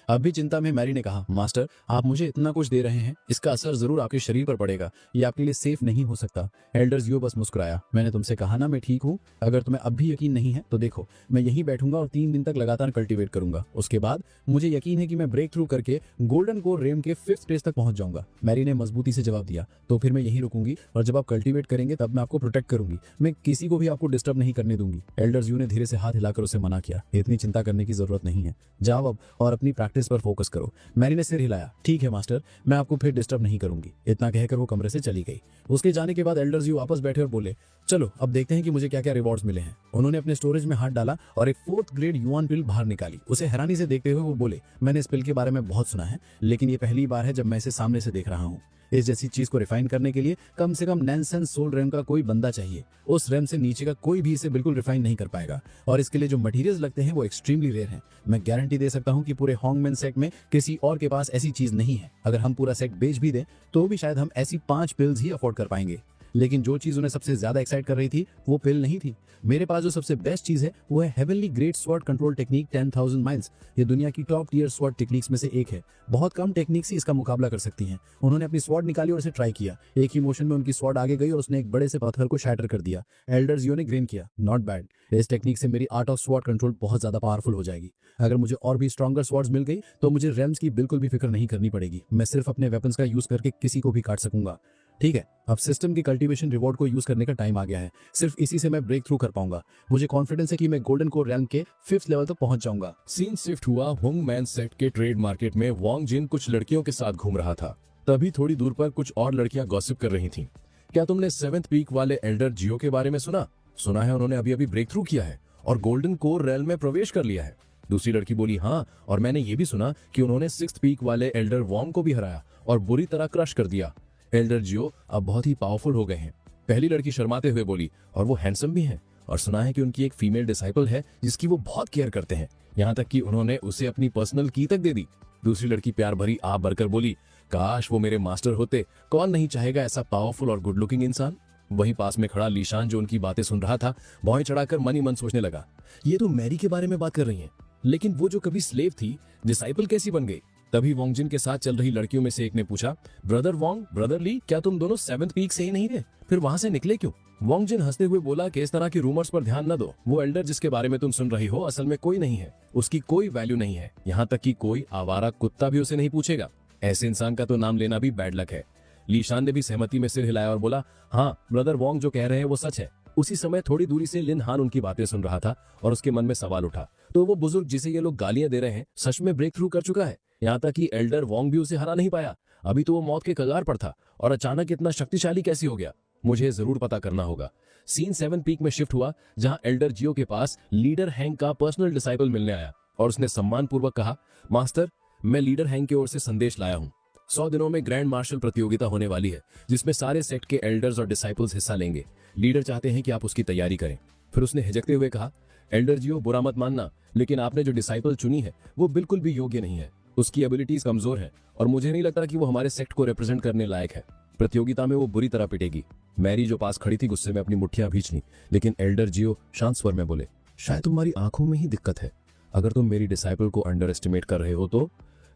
अब भी चिंता में मैरी ने कहा, मास्टर आप मुझे इतना कुछ दे रहे हैं, इसका असर जरूर आपके शरीर पर पड़ेगा, ये आपके लिए सेफ नहीं हो सकता। एल्डर्स यो बस मुस्कुराया, मैंने तुमसे कहा ना मैं ठीक हूँ। अगर तुम्हें अब भी यकीन नहीं है तो देखो, मैं यहीं बैठूंगा और 3 दिन तक लगातार कल्टीवेट करूंगा। उसके बाद मुझे यकीन है कि मैं ब्रेक थ्रू करके गोल्डन कोर रेम के 5th स्टेज तक पहुंच जाऊंगा। मैरी ने मजबूती से जवाब दिया, तो फिर मैं यहीं रुकूंगी और जब आप कल्टीवेट करेंगे तब मैं आपको प्रोटेक्ट करूंगी। मैं किसी को भी आपको डिस्टर्ब नहीं करने दूंगी। एल्डर्स यू ने धीरे से हाथ हिलाकर उसे मना किया, इतनी चिंता करने की जरूरत नहीं है, जाओ अब और अपनी प्रैक्टिस पर फोकस करो। मैरी ने सिर हिलाया, ठीक है मास्टर, मैं आपको फिर डिस्टर्ब नहीं करूंगी। इतना कहकर वो कमरे से चली गई। उसके जाने के बाद एल्डर्स यू वापस बैठे और बोले, चलो अब देखते हैं कि मुझे क्या क्या रिवॉर्ड्स मिले हैं। उन्होंने अपने स्टोरेज में हाथ डाला और एक 4th ग्रेड युआन पिल बाहर निकाली। उसे हैरानी से देखते हुए वो बोले, मैंने इस पिल के बारे में बहुत सुना है, लेकिन ये पहली बार है जब मैं इसे सामने से देख रहा हूँ। इस जैसी चीज को रिफाइन करने के लिए कम से कम नैनसेंस सोल रेम का कोई बंदा चाहिए। उस रेम से नीचे का कोई भी इसे बिल्कुल रिफाइन नहीं कर पाएगा, और इसके लिए जो मटेरियल्स लगते हैं वो एक्सट्रीमली रेयर हैं। मैं गारंटी दे सकता हूँ कि पूरे होंगमैन सेक्ट में किसी और के पास ऐसी चीज नहीं है। अगर हम पूरा सेक्ट बेच भी दें तो भी शायद हम ऐसी 5 पिल्स ही अफोर्ड कर पाएंगे। लेकिन जो चीज उन्हें सबसे ज्यादा एक्साइट कर रही थी वो पिल नहीं थी। मेरे पास जो सबसे बेस्ट चीज है वो है heavenly great sword control technique 10,000 miles. ये दुनिया की टॉप टियर स्वॉर्ड टेक्निक्स में से एक है। बहुत कम टेक्निक्स ही इसका मुकाबला कर सकती हैं। उन्होंने अपनी स्वॉर्ड निकाली और इसे ट्राई किया। एक ही मोशन में उनकी स्वॉर्ड आगे गई और उसने एक बड़े से पत्थर को शैटर कर दिया। एल्डर्स यो ने ग्रेन किया, नॉट बैड। इस टेक्निक से मेरी आर्ट ऑफ स्वॉर्ड कंट्रोल बहुत ज्यादा पावरफुल हो जाएगी। अगर मुझे और भी स्ट्रॉन्गर स्वॉर्ड्स मिल गई तो मुझे रेम्स की बिल्कुल भी फिक्र नहीं करनी पड़ेगी। मैं सिर्फ अपने वेपन्स का यूज करके किसी को भी काट सकूंगा। ठीक है, अब सिस्टम की कल्टीवेशन रिवॉर्ड को यूज करने का टाइम आ गया है। सिर्फ इसी से मैं ब्रेक थ्रू कर पाऊंगा। मुझे कॉन्फिडेंस है कि मैं गोल्डन कोर रैंक के 5th लेवल तक पहुंच जाऊंगा। सीन शिफ्ट हुआ होंगमैन सेक्ट के ट्रेड मार्केट में। वांग जिन कुछ लड़कियों के साथ घूम रहा था। तभी थोड़ी दूर पर कुछ और लड़कियां गॉसिप कर रही थीं। क्या तुमने 7th पीक वाले एल्डर जियो के बारे में सुना? सुना है उन्होंने अभी अभी ब्रेक थ्रू किया है और गोल्डन कोर रेल्म में प्रवेश कर लिया है। दूसरी लड़की बोली, हाँ, और मैंने ये भी सुना कि उन्होंने 6th पीक वाले एल्डर वॉर्म को भी हराया और बुरी तरह क्रश कर दिया। एल्डर जियो अब बहुत ही पावरफुल हो गए हैं। पहली लड़की शर्माते हुए बोली, और वो हैंडसम भी हैं, और सुना है कि उनकी एक फीमेल डिसाइपल है जिसकी वो बहुत केयर करते हैं, यहाँ तक कि उन्होंने उसे अपनी पर्सनल की तक दे दी। दूसरी लड़की प्यार भरी आप भरकर बोली, काश वो मेरे मास्टर होते। कौन नहीं चाहेगा ऐसा पावरफुल और गुड लुकिंग इंसान। वहीं पास में खड़ा लीशान जो उनकी बातें सुन रहा था, भौं चढ़ाकर मन ही मन सोचने लगा, ये तो मैरी के बारे में बात कर रही हैं, लेकिन वो जो कभी स्लेव थी डिसाइपल कैसी बन गई? तभी वोंगजिन के साथ चल रही लड़कियों में से एक ने पूछा, ब्रदर वोंग, ब्रदर ली, क्या तुम दोनों 7th पीक से ही नहीं थे? फिर वहां से निकले क्यों? वोंगजिन हंसते हुए बोला कि इस तरह की रूमर्स पर ध्यान न दो। वो एल्डर जिसके बारे में तुम सुन रही हो असल में कोई नहीं है। उसकी कोई वैल्यू नहीं है, यहाँ तक कि कोई आवारा कुत्ता भी उसे नहीं पूछेगा। ऐसे इंसान का तो नाम लेना भी बैड लक है। लीशान ने भी सहमति में सिर हिलाया और बोला, हाँ, ब्रदर वोंग जो कह रहे हैं वो सच है। उसी समय थोड़ी दूरी से लिन हान उनकी बातें सुन रहा था और उसके मन में सवाल उठा, तो वो बुजुर्ग जिसे ये लोग गालियां दे रहे हैं सच में ब्रेक थ्रू कर चुका है? यहाँ तक कि एल्डर वोंग भी उसे हरा नहीं पाया। अभी तो वो मौत के कगार पर था और अचानक इतना शक्तिशाली कैसे हो गया? मुझे जरूर पता करना होगा। सीन 7 पीक में शिफ्ट हुआ जहां एल्डर जियो के पास लीडर हैंक का पर्सनल डिसाइपल मिलने आया और उसने सम्मान पूर्वक कहा, मास्टर, मैं लीडर हैंक की ओर से संदेश लाया हूँ। 100 दिनों में ग्रैंड मार्शल प्रतियोगिता होने वाली है जिसमें सारे सेक्ट के एल्डर्स और डिसाइपल्स हिस्सा लेंगे। लीडर चाहते हैं कि आप उसकी तैयारी करें। फिर उसने हिचकते हुए कहा, एल्डर जियो, बुरा मत मानना, लेकिन आपने जो डिसाइपल चुनी है वो बिल्कुल भी योग्य नहीं है। उसकी एबिलिटीज कमजोर है और मुझे नहीं लगता कि वो हमारे सेक्ट को रिप्रेजेंट करने लायक है। प्रतियोगिता में वो बुरी तरह पिटेगी। मैरी जो पास खड़ी थी गुस्से में अपनी मुट्ठियां भींच ली, लेकिन एल्डर जियो शांत स्वर में बोले, शायद तुम्हारी आंखों में ही दिक्कत है। अगर तुम मेरी डिसाइपल को अंडर एस्टिमेट कर रहे हो तो।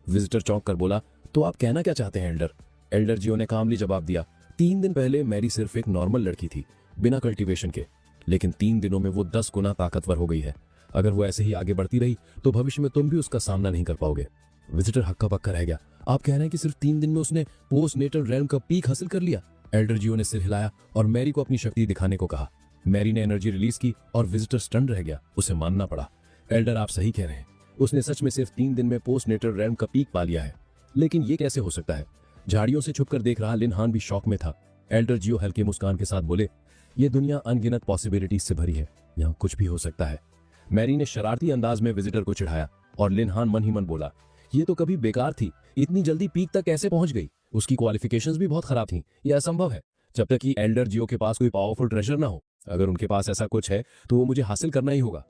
विजिटर चौंक कर बोला, तो आप कहना क्या चाहते हैं एल्डर? एल्डर जियो ने कामली जवाब दिया, 3 दिन पहले मैरी सिर्फ एक नॉर्मल लड़की थी, बिना कल्टीवेशन के, लेकिन 3 दिनों में वो 10 गुना ताकतवर हो गई है। अगर वो ऐसे ही आगे बढ़ती रही तो भविष्य में तुम भी उसका सामना नहीं कर पाओगे। विजिटर हक्का बक्का रह गया, आप कह रहे हैं कि सिर्फ 3 दिन में उसने पोस्ट नेटल रेल्म का पीक हासिल कर लिया? एल्डर जियो ने सिर हिलाया और मैरी को अपनी शक्ति दिखाने को कहा। मैरी ने एनर्जी रिलीज की और विजिटर स्टन रह गया। उसे मानना पड़ा। एल्डर, आप सही कह रहे हैं। उसने सच में सिर्फ 3 दिन में पोस्ट नेटल रैम का पीक पा लिया है। लेकिन ये कैसे हो सकता है? झाड़ियों से छुपकर देख रहा लिन हान भी शॉक में था। एल्डर जियो हल्के मुस्कान के साथ बोले, ये दुनिया अनगिनत पॉसिबिलिटीज से भरी है, यहाँ कुछ भी हो सकता है। मैरी ने शरारती अंदाज में विजिटर को चिढ़ाया और लिन हान मन ही मन बोला, ये तो कभी बेकार थी, इतनी जल्दी पीक तक कैसे पहुंच गई? उसकी क्वालिफिकेशंस भी बहुत खराब थी। यह असंभव है जब तक कि एल्डर जियो के पास कोई पावरफुल ट्रेजर ना हो। अगर उनके पास ऐसा कुछ है तो वो मुझे हासिल करना ही होगा।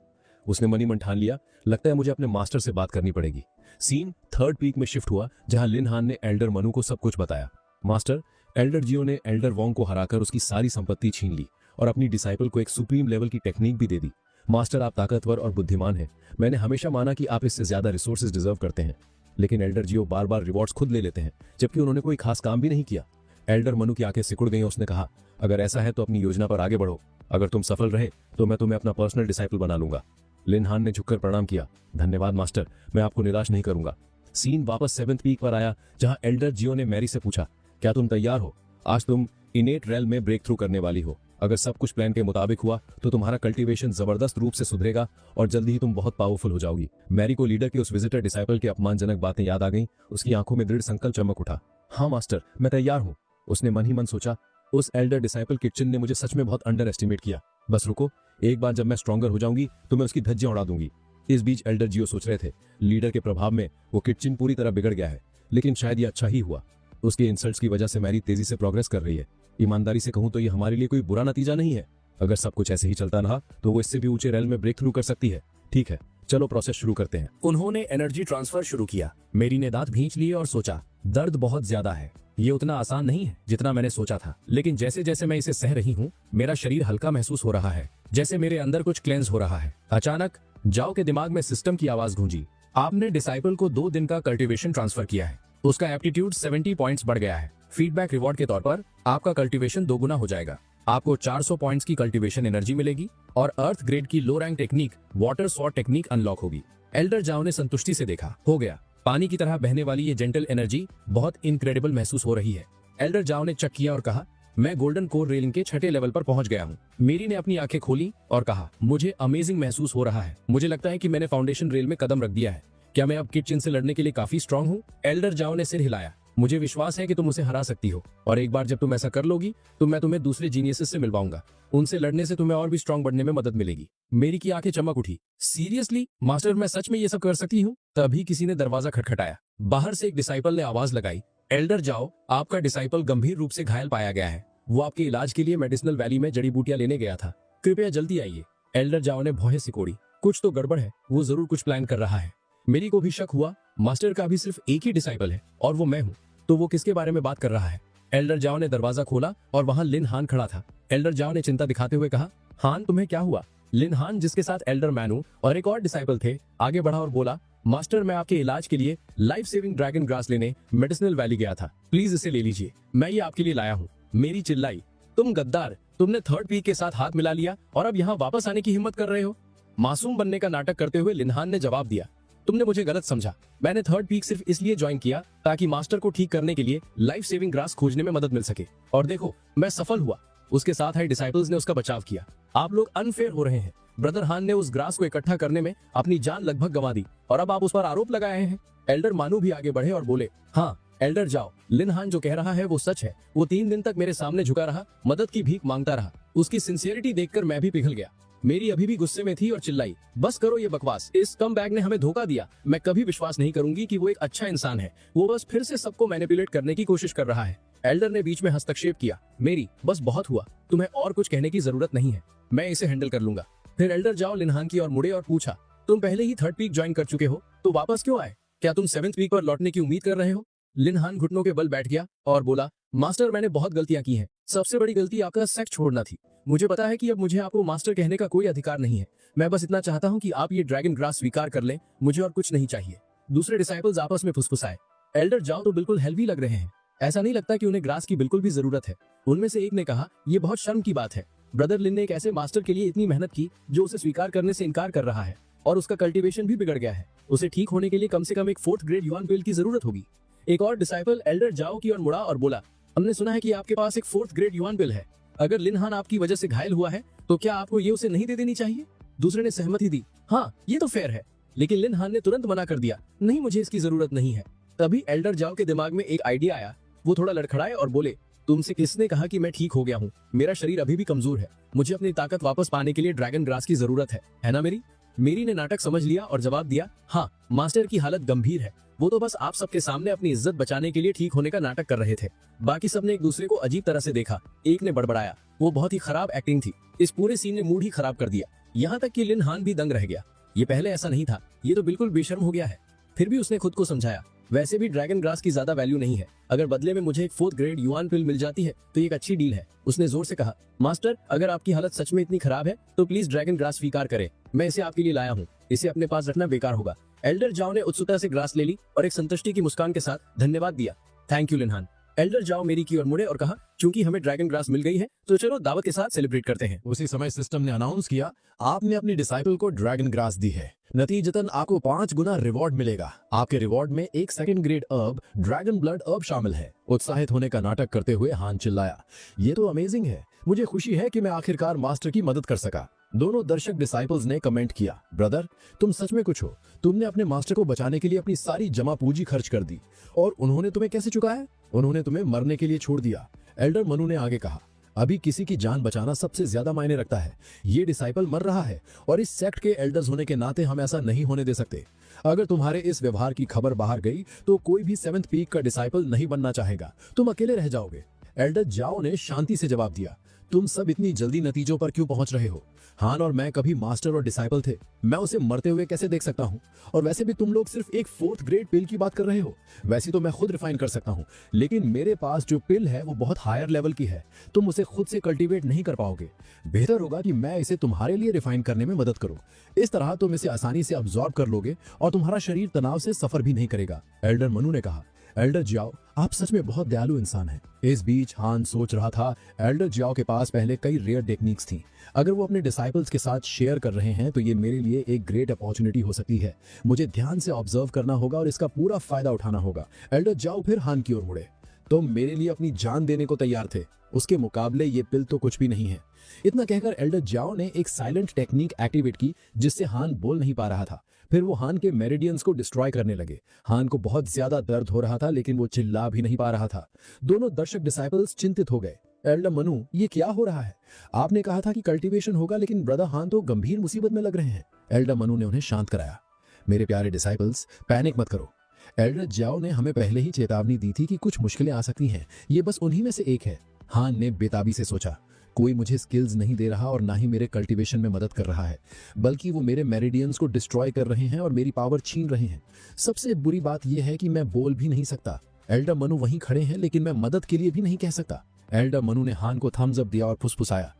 उसने मनी मन ठान लिया, लगता है मुझे अपने मास्टर से बात करनी पड़ेगी। सीन 3rd पीक में शिफ्ट हुआ जहां लिन हान ने एल्डर मनु को सब कुछ बताया। मास्टर, एल्डर जियो ने एल्डर वोंग को हराकर उसकी सारी संपत्ति छीन ली और अपनी डिसाइपल को एक सुप्रीम लेवल की टेक्निक भी दे दी। मास्टर, आप ताकतवर और बुद्धिमान हैं। मैंने हमेशा माना कि आप इससे ज्यादा रिसोर्सेज डिजर्व करते हैं, लेकिन एल्डर जियो बार बार रिवॉर्ड्स खुद ले लेते हैं, जबकि उन्होंने कोई खास काम भी नहीं किया। एल्डर मनु की आंखें सिकुड़ गईं। उसने कहा, अगर ऐसा है तो अपनी योजना पर आगे बढ़ो। अगर तुम सफल रहे तो मैं तुम्हें अपना पर्सनल डिसाइपल बना लूंगा। लिन हान ने झुककर प्रणाम किया। धन्यवाद मास्टर, मैं आपको निराश नहीं करूंगा। सीन वापस 7th पीक पर आया जहां एल्डर जियो ने मैरी से पूछा, क्या तुम तैयार हो? आज तुम इनेट रेल में ब्रेक थ्रू करने वाली हो। अगर सब कुछ प्लान के मुताबिक हुआ तो तुम्हारा कल्टीवेशन जबरदस्त रूप से सुधरेगा और जल्दी ही तुम बहुत पावरफुल हो जाओगी। मैरी को लीडर के उस विजिटर डिसाइपल की अपमानजनक बातें याद आ गईं। उसकी आंखों में दृढ़ संकल्प चमक उठा। हाँ मास्टर, मैं तैयार हूँ। उसने मन ही मन सोचा, उस एल्डर डिसाइपल किचन ने मुझे सच में बहुत अंडर एस्टिमेट किया। बस रुको, एक बार जब मैं स्ट्रॉन्गर हो जाऊंगी तो मैं उसकी धज्जियां उड़ा दूंगी। इस बीच एल्डर जियो सोच रहे थे, लीडर के प्रभाव में वो किचन पूरी तरह बिगड़ गया है, लेकिन शायद ये अच्छा ही हुआ। उसके इंसल्ट्स की वजह से मैरी तेजी से प्रोग्रेस कर रही है। ईमानदारी से कहूं तो ये हमारे लिए कोई बुरा नतीजा नहीं है। अगर सब कुछ ऐसे ही चलता रहा तो वो इससे भी ऊंचे रेल में ब्रेक थ्रू कर सकती है। ठीक है, चलो प्रोसेस शुरू करते हैं। उन्होंने एनर्जी ट्रांसफर शुरू किया। मेरी ने दांत भींच लिए और सोचा, दर्द बहुत ज्यादा है। ये उतना आसान नहीं है जितना मैंने सोचा था, लेकिन जैसे जैसे मैं इसे सह रही हूँ मेरा शरीर हल्का महसूस हो रहा है, जैसे मेरे अंदर कुछ क्लेंस हो रहा है। अचानक जाओ के दिमाग में सिस्टम की आवाज गूंजी, आपने डिसाइपल को 2 दिन का कल्टीवेशन ट्रांसफर किया है। उसका एप्टीट्यूड 70 पॉइंट्स बढ़ गया है। फीडबैक रिवॉर्ड के तौर पर आपका कल्टीवेशन 2 गुना हो जाएगा। आपको 400 पॉइंट्स की कल्टीवेशन एनर्जी मिलेगी और अर्थ ग्रेड की लो rank technique water sword technique unlock होगी। एल्डर जाओ ने संतुष्टि से देखा, हो गया। पानी की तरह बहने वाली ये जेंटल एनर्जी बहुत इनक्रेडिबल महसूस हो रही है। एल्डर जाओ ने चेक किया और कहा, मैं गोल्डन कोर रेलिंग के 6ठे लेवल पर पहुंच गया हूँ। मेरी ने अपनी आंखें खोली और कहा, मुझे अमेजिंग महसूस हो रहा है। मुझे लगता है कि मैंने फाउंडेशन रेल में कदम रख दिया है। क्या मैं अब किचन से लड़ने के लिए काफी स्ट्रांग हूँ? एल्डर जाओ ने सिर हिलाया। मुझे विश्वास है कि तुम उसे हरा सकती हो, और एक बार जब तुम ऐसा कर लोगी तो मैं तुम्हें दूसरे जीनियसेस से मिलवाऊंगा। उनसे लड़ने से तुम्हें और भी स्ट्रांग बनने में मदद मिलेगी। मेरी की आंखें चमक उठी। सीरियसली मास्टर, मैं सच में ये सब कर सकती हूँ? तभी किसी ने दरवाजा खटखटाया। बाहर से एक डिसाइपल ने आवाज लगाई, एल्डर जाओ, आपका डिसाइपल गंभीर रूप से घायल पाया गया है। वो आपके इलाज के लिए मेडिसिनल वैली में जड़ी बूटियां लेने गया था। कृपया जल्दी आइए। एल्डर जाओ ने भौहें सिकोड़ी। कुछ तो गड़बड़ है, वो जरूर कुछ प्लान कर रहा है। मेरी को भी शक हुआ, मास्टर का भी सिर्फ एक ही डिसाइपल है और वो मैं हूँ, तो वो किसके बारे में बात कर रहा है? एल्डर जाओ ने दरवाजा खोला और वहां लिन हान खड़ा था। एल्डर जाओ ने चिंता दिखाते हुए कहा, हान तुम्हें क्या हुआ? लिन हान, जिसके साथ एल्डर मैनू और एक और डिसाइपल थे, आगे बढ़ा और बोला, मास्टर, मैं आपके इलाज के लिए लाइफ सेविंग ड्रैगन ग्रास लेने मेडिसिनल वैली गया था। प्लीज इसे ले लीजिए, मैं ये आपके लिए लाया हूँ। मेरी चिल्लाई, तुम गद्दार, तुमने 3rd पीक के साथ हाथ मिला लिया और अब यहाँ वापस आने की हिम्मत कर रहे हो? मासूम बनने का नाटक करते हुए लिन हान ने जवाब दिया, तुमने मुझे गलत समझा। मैंने 3rd पीक सिर्फ इसलिए ज्वाइन किया ताकि मास्टर को ठीक करने के लिए लाइफ सेविंग ग्रास खोजने में मदद मिल सके, और देखो मैं सफल हुआ। उसके साथ आई डिसाइपल्स ने उसका बचाव किया। आप लोग अनफेयर हो रहे हैं। ब्रदर हान ने उस ग्रास को इकट्ठा करने में अपनी जान लगभग गंवा दी और अब आप उस पर आरोप लगाए हैं। एल्डर मानू भी आगे बढ़े और बोले, हाँ एल्डर जाओ, लिन हान जो कह रहा है वो सच है। वो 3 दिन तक मेरे सामने झुका रहा, मदद की भीख मांगता रहा। उसकी सिंसियरिटी देखकर मैं भी पिघल गया। मेरी अभी भी गुस्से में थी और चिल्लाई, बस करो ये बकवास, इस कम बैग ने हमें धोखा दिया। मैं कभी विश्वास नहीं करूंगी कि वो एक अच्छा इंसान है। वो बस फिर से सबको मैनिपुलेट करने की कोशिश कर रहा है। एल्डर ने बीच में हस्तक्षेप किया, मेरी बस बहुत हुआ, तुम्हें और कुछ कहने की जरूरत नहीं है, मैं इसे हैंडल कर लूंगा। फिर एल्डर जाओ लिन हान की ओर मुड़े और पूछा, तुम पहले ही 3rd पीक ज्वाइन कर चुके हो तो वापस क्यों आए? क्या तुम 7th पीक पर लौटने की उम्मीद कर रहे हो? लिन हान घुटनों के बल बैठ गया और बोला, मास्टर, मैंने बहुत गलतियां की हैं। सबसे बड़ी गलती आपका सेक्स छोड़ना थी। मुझे पता है कि अब मुझे आपको मास्टर कहने का कोई अधिकार नहीं है। मैं बस इतना चाहता हूं कि आप ये ड्रैगन ग्रास स्वीकार कर लें, मुझे और कुछ नहीं चाहिए। दूसरे डिसाइपल्स आपस में फुसफुसाए, एल्डर जाओ तो बिल्कुल हेल्दी लग रहे हैं, ऐसा नहीं लगता कि उन्हें ग्रास की बिल्कुल भी जरूरत है। उनमें से एक ने कहा, ये बहुत शर्म की बात है। ब्रदर लिन ने एक ऐसे मास्टर के लिए इतनी मेहनत की जो उसे स्वीकार करने से इनकार कर रहा है, और उसका कल्टीवेशन भी बिगड़ गया है। उसे ठीक होने के लिए कम से कम एक 4th ग्रेड युआन पिल की जरूरत होगी। एक और डिसाइपल एल्डर जाओ की ओर मुड़ा और बोला, हमने सुना है कि आपके पास एक 4th ग्रेड युआन पिल है। अगर लिनहान आपकी वजह से घायल हुआ है तो क्या आपको ये उसे नहीं दे देनी चाहिए? दूसरे ने सहमति दी। हाँ, ये तो फेयर है। लेकिन लिनहान ने तुरंत मना कर दिया, नहीं, मुझे इसकी जरूरत नहीं है। तभी एल्डर जाओ के दिमाग में एक आइडिया आया। वो थोड़ा लड़खड़ाए और बोले, तुमसे किसने कहा कि मैं ठीक हो गया हूँ? मेरा शरीर अभी भी कमजोर है। मुझे अपनी ताकत वापस पाने के लिए ड्रैगन ग्रास की जरूरत है ना मेरी? मेरी ने नाटक समझ लिया और जवाब दिया, हाँ, मास्टर की हालत गंभीर है। वो तो बस आप सबके सामने अपनी इज्जत बचाने के लिए ठीक होने का नाटक कर रहे थे। बाकी सबने एक दूसरे को अजीब तरह से देखा। एक ने बड़बड़ाया, वो बहुत ही खराब एक्टिंग थी। इस पूरे सीन ने मूड ही खराब कर दिया। यहाँ तक कि लिनहान भी दंग रह गया। ये पहले ऐसा नहीं था, ये तो बिल्कुल बेशर्म हो गया है। फिर भी उसने खुद को समझाया, वैसे भी ड्रैगन ग्रास की ज्यादा वैल्यू नहीं है। अगर बदले में मुझे एक 4th ग्रेड युआन पिल मिल जाती है तो ये एक अच्छी डील है। उसने जोर से कहा, मास्टर, अगर आपकी हालत सच में इतनी खराब है तो प्लीज ड्रैगन ग्रास स्वीकार करें। मैं इसे आपके लिए लाया हूँ। इसे अपने पास रखना बेकार होगा। एल्डर जाओ ने उत्सुकता से ग्रास ले ली और एक संतुष्टि की मुस्कान के साथ धन्यवाद दिया। Thank you लिनहान। एल्डर जाओ मेरी की ओर मुड़े और कहा, चूंकि हमें ड्रैगन ग्रास मिल गई है तो चलो दावत के साथ सेलिब्रेट करते हैं। उसी समय सिस्टम ने अनाउंस किया, आपने अपनी डिसाइपल को ड्रैगन ग्रास दी है। नतीजतन आपको 5 गुना रिवॉर्ड मिलेगा। आपके रिवॉर्ड में एक 2nd ग्रेड अर्ब, ड्रैगन ब्लड अर्ब शामिल है। उत्साहित होने का नाटक करते हुए हान चिल्लाया, ये तो अमेजिंग है। मुझे खुशी है कि मैं आखिरकार मास्टर की मदद कर सका। दोनों दर्शक डिसाइपल्स ने कमेंट किया, ब्रदर, तुम सच में कुछ हो। तुमने अपने मास्टर को बचाने के लिए अपनी सारी जमा पूंजी खर्च कर दी और उन्होंने तुम्हें कैसे चुकाया? उन्होंने तुम्हें मरने के लिए छोड़ दिया। एल्डर मनु ने आगे कहा, अभी किसी की जान बचाना सबसे ज्यादा मायने रखता है। ये डिसाइपल मर रहा है और इस सेक्ट के एल्डर्स होने के नाते हम ऐसा नहीं होने दे सकते। अगर तुम्हारे इस व्यवहार की खबर बाहर गई तो कोई भी 7th पीक का डिसाइपल नहीं बनना चाहेगा। तुम अकेले रह जाओगे। एल्डर जाओ ने शांति से जवाब दिया, तुम सब इतनी जल्दी नतीजों पर क्यों पहुंच रहे हो? हान और मैं कभी मास्टर और डिसाइपल थे। मैं उसे मरते हुए कैसे देख सकता हूं? और वैसे भी तुम लोग सिर्फ एक 4th ग्रेड पिल की बात कर रहे हो। वैसे तो मैं खुद रिफाइन कर सकता हूं, लेकिन मेरे पास जो पिल है वो बहुत हायर लेवल की है। तुम उसे खुद से कल्टीवेट नहीं कर पाओगे। बेहतर होगा कि मैं इसे तुम्हारे लिए रिफाइन करने में मदद करूं। इस तरह तुम इसे आसानी से अब्सॉर्ब कर लोगे और तुम्हारा शरीर तनाव से सफर भी नहीं करेगा। एल्डर मनु ने कहा, एल्डर जियाओ, आप सच में बहुत दयालु इंसान हैं। इस बीच हान सोच रहा था, एल्डर जियाओ के पास पहले कई रेयर टेक्निक्स थी। अगर वो अपने डिसाइपल्स के साथ शेयर कर रहे हैं तो ये मेरे लिए एक ग्रेट अपॉर्चुनिटी हो सकती है। मुझे ध्यान से ऑब्जर्व करना होगा और इसका पूरा फायदा उठाना होगा। एल्डर जियाओ फिर हान की ओर मुड़े, तुम मेरे लिए अपनी जान देने को तैयार थे, उसके मुकाबले ये पिल तो कुछ भी नहीं है। इतना कहकर एल्डर जियाओ ने एक साइलेंट टेक्निक एक्टिवेट की जिससे हान बोल नहीं पा रहा था। फिर वो हान के मेरिडियंस को डिस्ट्रॉय करने लगे। हान को बहुत ज्यादा दर्द हो रहा था लेकिन वो चिल्ला भी नहीं पा रहा था। दोनों दर्शक डिसाइपल्स चिंतित हो गए। एल्डर मनु, ये क्या हो रहा है? आपने कहा था कि कल्टीवेशन होगा, लेकिन ब्रदर हान तो गंभीर मुसीबत में लग रहे हैं। एल्डर मनु ने उन्हें शांत कराया, मेरे प्यारे डिसाइपल्स, पैनिक मत करो। एल्डर जियाओ ने हमें पहले ही चेतावनी दी थी कि कुछ मुश्किलें आ सकती हैं। ये बस उन्हीं में से एक है। हान ने बेताबी से सोचा, कोई मुझे स्किल्स नहीं दे रहा और ना ही मेरे कल्टीवेशन में मदद कर रहा है, बल्कि वो मेरे मेरिडियंस को डिस्ट्रॉय कर रहे हैं और मेरी पावर छीन रहे हैं। सबसे बुरी बात यह है कि मैं बोल भी नहीं सकता। एल्डर मनु वहीं खड़े हैं लेकिन मैं मदद के लिए भी नहीं कह सकता। एल्डर मनु ने हान को थम्स अप दिया और फुसफुसाया,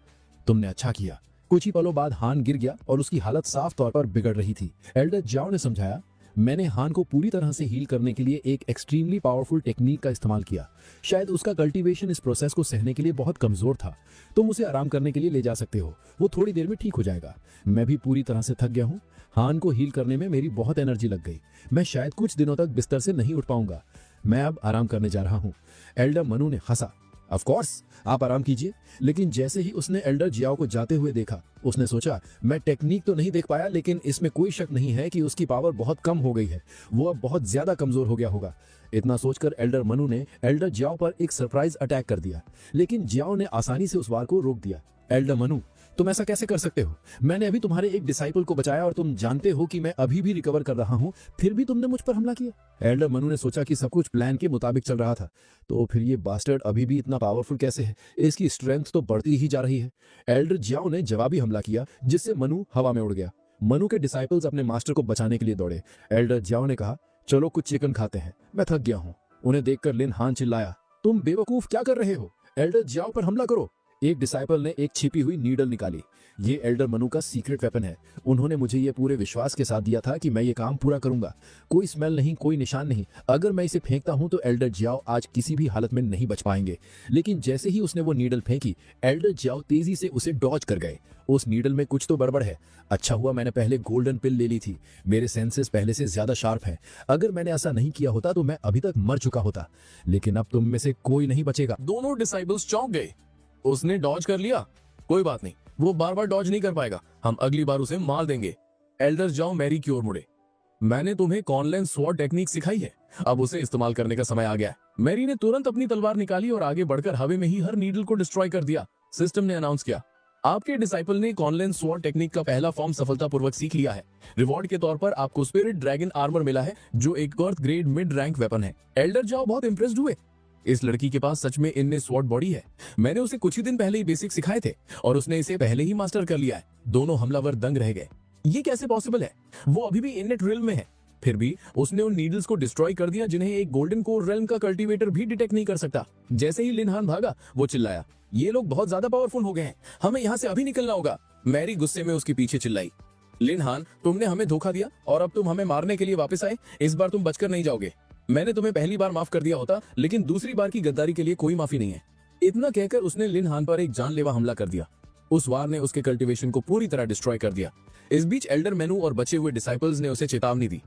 तुमने अच्छा किया। कुछ ही पलों बाद हान गिर गया और उसकी हालत साफ तौर पर बिगड़ रही थी। एल्डर जियाओ ने समझाया, मैंने हान को पूरी तरह से हील करने के लिए एक एक्सट्रीमली पावरफुल टेक्निक का इस्तेमाल किया। शायद उसका कल्टीवेशन इस प्रोसेस को सहने के लिए बहुत कमजोर था। तुम उसे आराम करने के लिए ले जा सकते हो, वो थोड़ी देर में ठीक हो जाएगा। मैं भी पूरी तरह से थक गया हूँ। हान को हील करने में मेरी बहुत एनर्जी लग गई। मैं शायद कुछ दिनों तक बिस्तर से नहीं उठ पाऊंगा। मैं अब आराम करने जा रहा हूँ। एल्डर मनु ने हंसा, ऑफ कोर्स आप आराम कीजिए। लेकिन जैसे ही उसने एल्डर जियाओ को जाते हुए देखा, उसने सोचा, मैं टेक्निक तो नहीं देख पाया लेकिन इसमें कोई शक नहीं है कि उसकी पावर बहुत कम हो गई है। वो अब बहुत ज्यादा कमजोर हो गया होगा। इतना सोचकर एल्डर मनु ने एल्डर जियाओ पर एक सरप्राइज अटैक कर दिया, लेकिन जियाओ ने आसानी से उस वार को रोक दिया। एल्डर मनु, तुम ऐसा कैसे कर सकते हो? मैंने अभी तुम्हारे एक डिसाइपल को बचाया और तुम जानते हो कि मैं अभी भी रिकवर कर रहा हूँ, फिर भी तुमने मुझ पर हमला किया। एल्डर मनु ने सोचा कि सब कुछ प्लान के मुताबिक चल रहा था, तो फिर ये बास्टर्ड अभी भी इतना पावरफुल कैसे है? इसकी स्ट्रेंथ तो बढ़ती ही जा रही है। एल्डर जियाओ ने जवाबी हमला किया जिससे मनु हवा में उड़ गया। मनु के डिसाइपल्स अपने मास्टर को बचाने के लिए दौड़े। एल्डर जियाओ ने कहा, चलो कुछ चिकन खाते हैं, मैं थक गया हूँ। उन्हें देखकर लिन हान चिल्लाया, तुम बेवकूफ क्या कर रहे हो? एल्डर जियाओ पर हमला करो। एक डिसाइपल ने एक छिपी हुई नीडल निकाली। ये एल्डर मनु का सीक्रेट वेपन है। उन्होंने मुझे ये पूरे विश्वास के साथ दिया था कि मैं ये काम पूरा करूंगा। कोई स्मेल नहीं, कोई निशान नहीं। अगर मैं इसे फेंकता हूं तो एल्डर जियाओ आज किसी भी हालत में नहीं बच पाएंगे। लेकिन जैसे ही उसने वो नीडल फेंकी, एल्डर जियाओ तेजी से उसे डॉज कर गए। उस नीडल में कुछ तो गड़बड़ है। अच्छा हुआ मैंने पहले गोल्डन पिल ले ली थी। मेरे सेंसेस पहले से ज्यादा शार्प हैं। अगर मैंने ऐसा नहीं किया होता तो मैं अभी तक मर चुका होता। लेकिन अब तुम में से कोई नहीं बचेगा। दोनों डिसाइपल्स चौंक गए। उसने डॉज कर लिया। कोई बात नहीं, वो बार बार डॉज नहीं कर पाएगा, हम अगली बार उसे मार देंगे। एल्डर जाओ मैरी की ओर मुड़े। मैंने तुम्हें कॉनलैन स्वॉर्ड टेक्निक सिखाई है, अब उसे इस्तेमाल करने का समय आ गया है। मैरी ने तुरंत अपनी तलवार निकाली और आगे बढ़कर हवा में ही हर नीडल को डिस्ट्रॉय कर दिया। सिस्टम ने अनाउंस किया, आपके डिसाइपल ने कॉनलैन स्वॉर्ड टेक्निक का पहला फॉर्म सफलतापूर्वक सीख लिया है। रिवॉर्ड के तौर पर आपको स्पिरिट ड्रैगन आर्मर मिला है, जो एक earth grade mid rank weapon है। एल्डर जाओ बहुत इंप्रेस्ड हुए। इस लड़की के पास सच में इनने स्वॉर्ड बॉडी है। मैंने उसे कुछ ही दिन पहले ही बेसिक सिखाए थे और उसने इसे पहले ही मास्टर कर लिया है। दोनों हमलावर दंग रह गए। ये कैसे पॉसिबल है? वो अभी भी इननेट रिल्म में है, फिर भी उसने उन नीडल्स को डिस्ट्रॉय कर दिया जिन्हें एक गोल्डन कोर रेल्म का कल्टीवेटर भी डिटेक्ट नहीं कर सकता। जैसे ही लिनहान भागा, वो चिल्लाया, ये लोग बहुत ज्यादा पावरफुल हो गए हैं, हमें यहाँ से अभी निकलना होगा। मैरी गुस्से में उसके पीछे चिल्लाई, लिनहान, तुमने हमें धोखा दिया और अब तुम हमें मारने के लिए वापस आए। इस बार तुम बचकर नहीं जाओगे। मैंने तुम्हें पहली बार माफ कर दिया होता, लेकिन दूसरी बार की गद्दारी के लिए कोई माफी नहीं है। इतना कहकर उसने लिनहान पर एक जानलेवा हमला कर दिया। उस वार ने उसके कल्टीवेशन को पूरी तरह डिस्ट्रॉय कर दिया। इस बीच एल्डर मेनू और बचे हुए डिसाइपल्स ने उसे चेतावनी दी,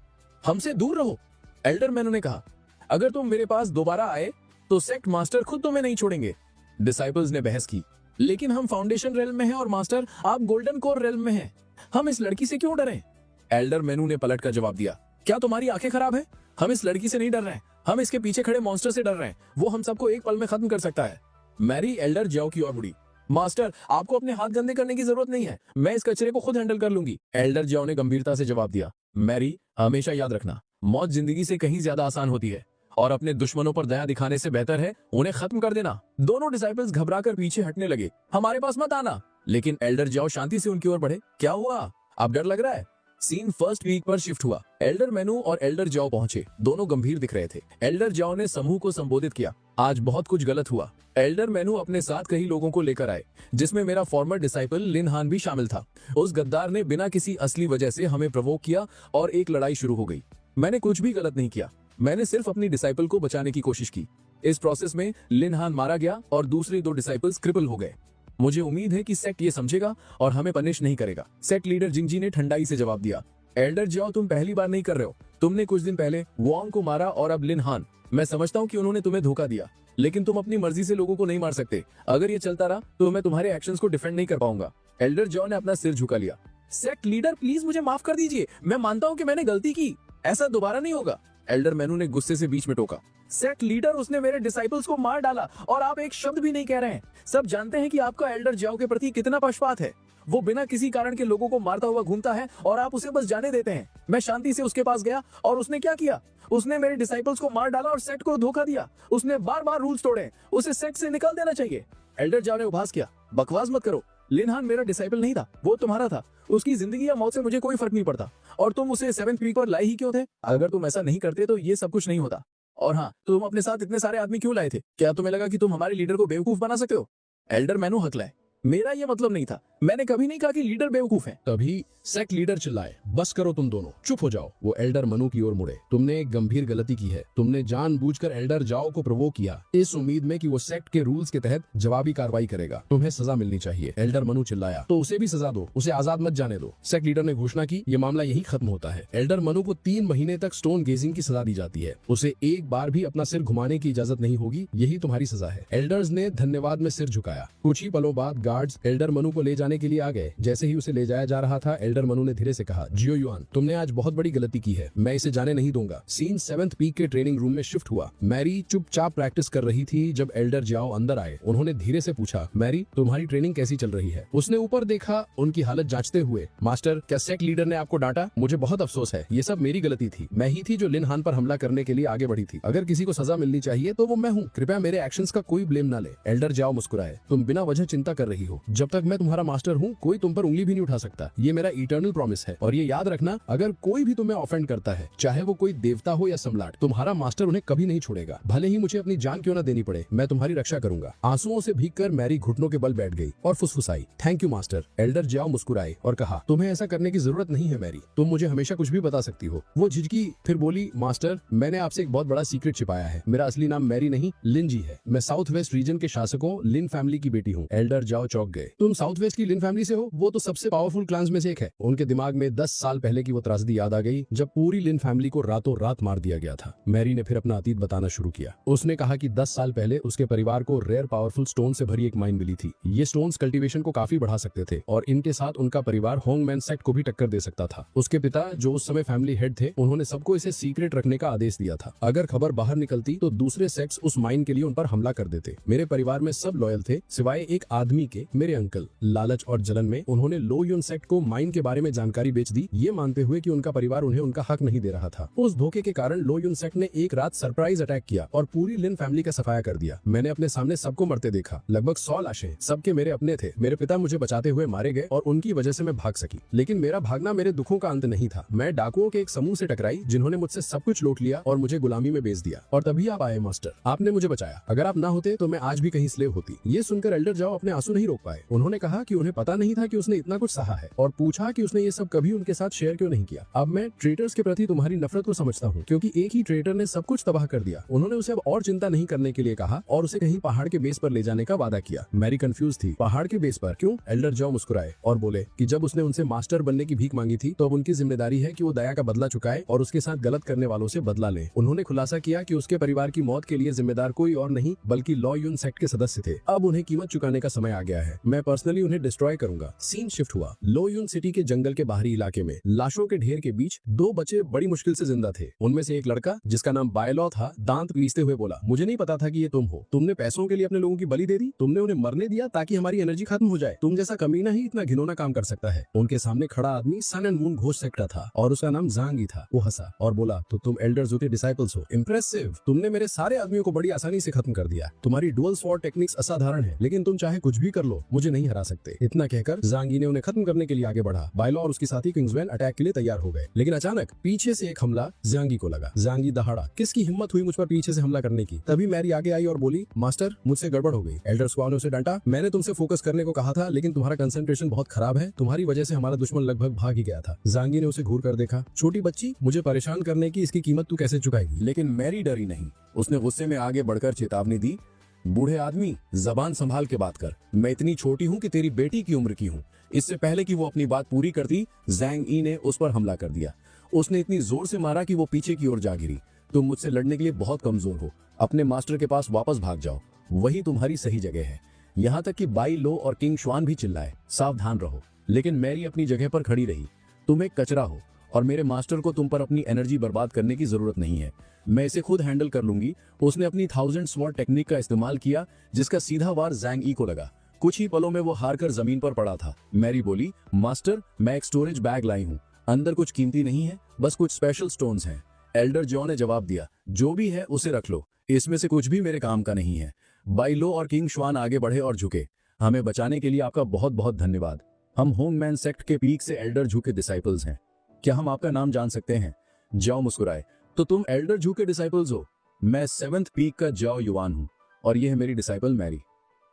हमसे दूर रहो। एल्डर मेनू ने कहा, अगर तुम मेरे पास दोबारा आए तो सेक्ट मास्टर खुद तुम्हें नहीं छोड़ेंगे। डिसाइपल्स ने बहस की, लेकिन हम फाउंडेशन रेल्म में हैं और मास्टर आप गोल्डन कोर रेल्म में हैं, हम इस लड़की से क्यों डरें? एल्डर मेनू ने पलट कर जवाब दिया, क्या तुम्हारी आंखें खराब है? हम इस लड़की से नहीं डर रहे हैं, हम इसके पीछे खड़े मॉन्स्टर से डर रहे हैं। वो हम सबको एक पल में खत्म कर सकता है। मैरी एल्डर जाओ की ओर मुड़ी, मास्टर आपको अपने हाथ गंदे करने की जरूरत नहीं है, मैं इस कचरे को खुद हैंडल कर लूंगी। एल्डर जाओ ने गंभीरता से जवाब दिया, मैरी हमेशा याद रखना, मौत जिंदगी से कहीं ज्यादा आसान होती है और अपने दुश्मनों पर दया दिखाने से बेहतर है उन्हें खत्म कर देना। दोनों डिसाइपल्स घबराकर पीछे हटने लगे, हमारे पास मत आना। लेकिन एल्डर जाओ शांति से उनकी ओर बढ़े, क्या हुआ, अब डर लग रहा है? सीन फर्स्ट वीक पर शिफ्ट हुआ। एल्डर मेनू और एल्डर जाओ पहुंचे, दोनों गंभीर दिख रहे थे। एल्डर जाओ ने समूह को संबोधित किया, आज बहुत कुछ गलत हुआ। एल्डर मेनू अपने साथ कई लोगों को लेकर आए, जिसमें मेरा फॉर्मर डिसाइपल लिनहान भी शामिल था। उस गद्दार ने बिना किसी असली वजह से हमें प्रवोक किया और एक लड़ाई शुरू हो गई। मैंने कुछ भी गलत नहीं किया, मैंने सिर्फ अपनी डिसाइपल को बचाने की कोशिश की। इस प्रोसेस में लिनहान मारा गया और दूसरे दो डिसाइपल्स क्रिपल हो गए। मुझे उम्मीद है कि सेक्ट ये समझेगा और हमें पनिश नहीं करेगा। सेक्ट लीडर जिंगजी ने ठंडाई से जवाब दिया, एल्डर जाओ तुम पहली बार नहीं कर रहे हो, तुमने कुछ दिन पहले वॉन्ग को मारा और अब लिनहान। मैं समझता हूँ कि उन्होंने तुम्हें धोखा दिया, लेकिन तुम अपनी मर्जी से लोगों को नहीं मार सकते। अगर ये चलता रहा तो मैं तुम्हारे एक्शंस को डिफेंड नहीं कर पाऊंगा। एल्डर जाओ ने अपना सिर झुका लिया, सेक्ट लीडर प्लीज मुझे माफ कर दीजिए, मैं मानता हूँ कि मैंने गलती की, ऐसा दोबारा नहीं होगा। एल्डर मेनू ने गुस्से से बीच में टोका, सेक्ट लीडर उसने मेरे डिसाइपल्स को मार डाला और आप एक शब्द भी नहीं कह रहे हैं। सब जानते हैं कि आपका एल्डर जाओ के प्रति कितना पक्षपात है। वो बिना किसी कारण के लोगों को मारता हुआ घूमता है और आप उसे बस जाने देते हैं। मैं शांति से उसके पास गया और उसने क्या किया, उसने मेरे डिसाइपल्स को मार डाला और सेक्ट को धोखा दिया। उसने बार बार रूल्स तोड़े, उसे सेक्ट से निकाल देना चाहिए। एल्डर जाओ ने उपहास किया, बकवास मत करो, लिनहान मेरा डिसाइपल नहीं था, वो तुम्हारा था। उसकी जिंदगी या मौत से मुझे कोई फर्क नहीं पड़ता और तुम उसे 7th वीक पर लाए ही क्यों थे? अगर तुम ऐसा नहीं करते तो ये सब कुछ नहीं होता। और हाँ, तुम अपने साथ इतने सारे आदमी क्यों लाए थे? क्या तुम्हें लगा कि तुम हमारे लीडर को बेवकूफ बना सकते हो? एल्डर मेनू हकलाए, मेरा ये मतलब नहीं था, मैंने कभी नहीं कहा कि लीडर बेवकूफ है। तभी सेक्ट लीडर चिल्लाए, बस करो तुम दोनों, चुप हो जाओ। वो एल्डर मनु की ओर मुड़े, तुमने एक गंभीर गलती की है, तुमने जानबूझकर एल्डर जाओ को प्रोवोक किया, इस उम्मीद में कि वो सेक्ट के रूल्स के तहत जवाबी कार्रवाई करेगा। तुम्हें सजा मिलनी चाहिए। एल्डर मनु चिल्लाया, तो उसे भी सजा दो, उसे आजाद मत जाने दो। सेक्ट लीडर ने घोषणा की, ये मामला यही खत्म होता है। एल्डर मनु को 3 महीने तक स्टोन गेजिंग की सजा दी जाती है, उसे एक बार भी अपना सिर घुमाने की इजाजत नहीं होगी, यही तुम्हारी सजा है। एल्डर्स ने धन्यवाद में सिर झुकाया। कुछ ही पलों बाद गार्ड्स एल्डर मनु को ले जाने के लिए आ गए। जैसे ही उसे ले जाया जा रहा था, एल्डर मनु ने धीरे से कहा, जियो युआन, तुमने आज बहुत बड़ी गलती की है, मैं इसे जाने नहीं दूंगा। सीन 7th पीक के ट्रेनिंग रूम में शिफ्ट हुआ। मैरी चुपचाप प्रैक्टिस कर रही थी। जब एल्डर जाओ अंदर आए, उन्होंने धीरे से पूछा, मैरी तुम्हारी ट्रेनिंग कैसी चल रही है? उसने ऊपर देखा, उनकी हालत जांचते हुए, मास्टर क्या सेक्ट लीडर ने आपको डांटा? मुझे बहुत अफसोस है, ये सब मेरी गलती थी, मैं ही थी जो लिनहान पर हमला करने के लिए आगे बढ़ी थी। अगर किसी को सजा मिलनी चाहिए तो वो मैं हूँ, कृपया मेरे एक्शंस का कोई ब्लेम ना ले। एल्डर जाओ मुस्कुराए, तुम बिना वजह चिंता कर रही हो, जब तक मैं तुम्हारा मास्टर हूँ कोई तुम पर उंगली भी नहीं उठा सकता। ये मेरा इटर्नल प्रॉमिस है और ये याद रखना, अगर कोई भी तुम्हें ऑफेंड करता है, चाहे वो कोई देवता हो या सम्राट, तुम्हारा मास्टर उन्हें कभी नहीं छोड़ेगा, भले ही मुझे अपनी जान क्यों न देनी पड़े, मैं तुम्हारी रक्षा करूंगा। आंसुओं से भीगकर मैरी घुटनों के बल बैठ गई और फुसफुसाई, थैंक यू मास्टर। एल्डर जाओ मुस्कुराए और कहा, तुम्हें ऐसा करने की जरूरत नहीं है मैरी, तुम मुझे हमेशा कुछ भी बता सकती हो। वो झिझकी, फिर बोली, मास्टर मैंने आपसे एक बहुत बड़ा सीक्रेट छिपाया है, मेरा असली नाम मैरी नहीं लिन जी है। मैं साउथ वेस्ट रीजन के शासकों लिन फैमिली की बेटी हूँ। एल्डर जाओ चौंक गए। तुम साउथ वेस्ट की लिन फैमिली से हो? वो तो सबसे पावरफुल क्लान्स में से एक है। उनके दिमाग में 10 साल पहले की वो त्रासदी याद आ गई जब पूरी लिन फैमिली को रातों रात मार दिया गया था। मैरी ने फिर अपना अतीत बताना शुरू किया। उसने कहा कि 10 साल पहले उसके परिवार को रेयर पावरफुल स्टोन से भरी एक माइन मिली थी। ये स्टोन्स कल्टीवेशन को काफी बढ़ा सकते थे और इनके साथ उनका परिवार होंगमैन सेक्ट को भी टक्कर दे सकता था। उसके पिता जो उस समय फैमिली हेड थे, उन्होंने सबको इसे सीक्रेट रखने का आदेश दिया था। अगर खबर बाहर निकलती तो दूसरे सेक्ट्स उस माइन के लिए उन पर हमला कर देते। मेरे परिवार में सब लॉयल थे सिवाय एक आदमी के, मेरे अंकल। लालच और जलन में उन्होंने लो यून सेक्ट को माइन के बारे में जानकारी बेच दी, ये मानते हुए कि उनका परिवार उन्हें उनका हक नहीं दे रहा था। उस धोखे के कारण लो यून सेक्ट ने एक रात सरप्राइज अटैक किया और पूरी लिन फैमिली का सफाया कर दिया। मैंने अपने सामने सबको मरते देखा, लगभग 100 लाशें, सबके मेरे अपने थे। मेरे पिता मुझे बचाते हुए मारे गए और उनकी वजह से मैं भाग सकी। लेकिन मेरा भागना मेरे दुखों का अंत नहीं था। मैं डाकुओं के एक समूह से टकराई जिन्होंने मुझसे सब कुछ लूट लिया और मुझे गुलामी में बेच दिया। और तभी आप आए मास्टर, आपने मुझे बचाया। अगर आप ना होते तो मैं आज भी कहीं स्लेव होती। ये सुनकर एल्डर जाओ अपने आंसू नहीं रोक पाए। उन्होंने कहा कि उन्हें पता नहीं था कि उसने इतना कुछ सहा है और पूछा कि उसने ये सब कभी उनके साथ शेयर क्यों नहीं किया। अब मैं ट्रेटर्स के प्रति तुम्हारी नफरत को समझता हूँ, क्योंकि एक ही ट्रेटर ने सब कुछ तबाह कर दिया। उन्होंने उसे अब और चिंता नहीं करने के लिए कहा और उसे कहीं पहाड़ के बेस पर ले जाने का वादा किया। मैरी कंफ्यूज थी। पहाड़ के बेस पर क्यों? एल्डर जाओ मुस्कुराए और बोले कि जब उसने उनसे मास्टर बनने की भीख मांगी थी तो अब उनकी जिम्मेदारी है कि वो दया का बदला चुकाए और उसके साथ गलत करने वालों से बदला ले। उन्होंने खुलासा किया कि उसके परिवार की मौत के लिए जिम्मेदार कोई और नहीं बल्कि लॉ यून सेक्ट के सदस्य थे। अब उन्हें कीमत चुकाने का समय आ गया है। मैं पर्सनली उन्हें डिस्ट्रॉय करूंगा। सीन शिफ्ट हुआ। लो यून सिटी के जंगल के बाहरी इलाके में लाशों के ढेर के बीच 2 बच्चे बड़ी मुश्किल से जिंदा थे। उनमें से एक लड़का जिसका नाम बायलॉ था, दांत पीसते हुए बोला, मुझे नहीं पता था कि ये तुम हो। तुमने पैसों के लिए अपने लोगों की बलि दे दी। तुमने उन्हें मरने दिया ताकि हमारी एनर्जी खत्म हो जाए। तुम जैसा कमीना ही इतना घिनौना काम कर सकता है। उनके सामने खड़ा आदमी सन एंड मून घोष सेक्टर था और उसका नाम जांगी था। वो हंसा और बोला, तो तुम एल्डर जू के डिसाइपल्स हो। इम्प्रेसिव। तुमने मेरे सारे आदमियों को बड़ी आसानी से खत्म कर दिया। तुम्हारी डुअल स्वॉर्ड टेक्निक्स असाधारण है, लेकिन तुम चाहे कुछ भी कर लो, मुझे नहीं हरा सकते। इतना कहकर जांगी ने उन्हें खत्म करने के लिए आगे बढ़ा। बायलॉ और उसके साथी किंग्समैन अटैक के लिए तैयार हो गए, लेकिन अचानक पीछे से एक हमला जांगी को लगा। जांगी दहाड़ा, किसकी हिम्मत हुई मुझ पर पीछे से हमला करने की? तभी मैरी आगे आई और बोली, मास्टर मुझसे गड़बड़ हो गई। एल्डर स्क्वाड ने उसे डांटा, मैंने तुमसे फोकस करने को कहा था, लेकिन तुम्हारा कंसंट्रेशन बहुत खराब है। तुम्हारी वजह से हमारा दुश्मन लगभग भाग ही गया था। जांगी ने उसे घूर कर देखा। छोटी बच्ची, मुझे परेशान करने की इसकी कीमत तू कैसे चुकाएगी? लेकिन मैरी डरी नहीं। उसने गुस्से में आगे बढ़कर चेतावनी दी, बूढ़े आदमी जबान संभाल के बात कर। मैं इतनी छोटी हूँ कि तेरी बेटी की उम्र की हूँ। इससे पहले कि वो अपनी बात पूरी करती, जैंग ई ने उस पर हमला कर दिया। उसने इतनी जोर से मारा कि वो पीछे की ओर जा गिरी। तुम मुझसे लड़ने के लिए बहुत कमजोर हो। अपने मास्टर के पास वापस भाग जाओ, वही तुम्हारी सही जगह है। यहाँ तक कि बाई लो और किंग श्वान भी चिल्लाए, सावधान रहो। लेकिन मैरी अपनी जगह पर खड़ी रही। तुम एक कचरा हो और मेरे मास्टर को तुम पर अपनी एनर्जी बर्बाद करने की जरूरत नहीं है। मैं इसे खुद हैंडल कर लूंगी। उसने अपनी 1000 स्वॉर्ड टेक्निक का इस्तेमाल किया, जिसका सीधा वार जैंग ई को लगा। कुछ ही पलों में वो हारकर जमीन पर पड़ा था। मैरी बोली, मास्टर मैं एक स्टोरेज बैग लाई हूँ। अंदर कुछ कीमती नहीं है, बस कुछ स्पेशल स्टोन्स हैं। एल्डर जॉ ने जवाब दिया, जो भी है उसे रख लो। इसमें से कुछ भी मेरे काम का नहीं है। बाइलो और किंग श्वान आगे बढ़े और झुके। हमें बचाने के लिए आपका बहुत बहुत धन्यवाद। हम होंगमैन सेक्ट के पीक से एल्डर जू के डिसाइपल्स हैं। क्या हम आपका नाम जान सकते हैं? जाओ मुस्कुराए, तो तुम एल्डर जू के डिसाइपल्स हो? मैं 7th पीक का जाओ युवान हूँ और ये है मेरी डिसाइपल मैरी।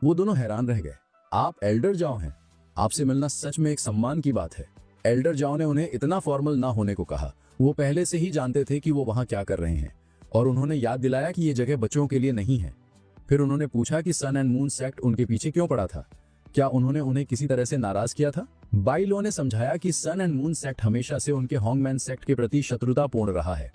वो दोनों हैरान रह गए। आप एल्डर जाओ हैं? आपसे मिलना सच में एक सम्मान की बात है। एल्डर जाओ ने उन्हें इतना फॉर्मल ना होने को कहा। वो पहले से ही जानते थे कि वो वहां क्या कर रहे हैं और उन्होंने याद दिलाया कि ये जगह बच्चों के लिए नहीं है। फिर उन्होंने पूछा कि सन एंड मून सेक्ट उनके पीछे क्यों पड़ा था। क्या उन्होंने उन्हें किसी तरह से नाराज किया था? बाइलो ने समझाया कि सन एंड मून सेक्ट हमेशा से उनके होंगमैन सेक्ट के प्रति शत्रुतापूर्ण रहा है।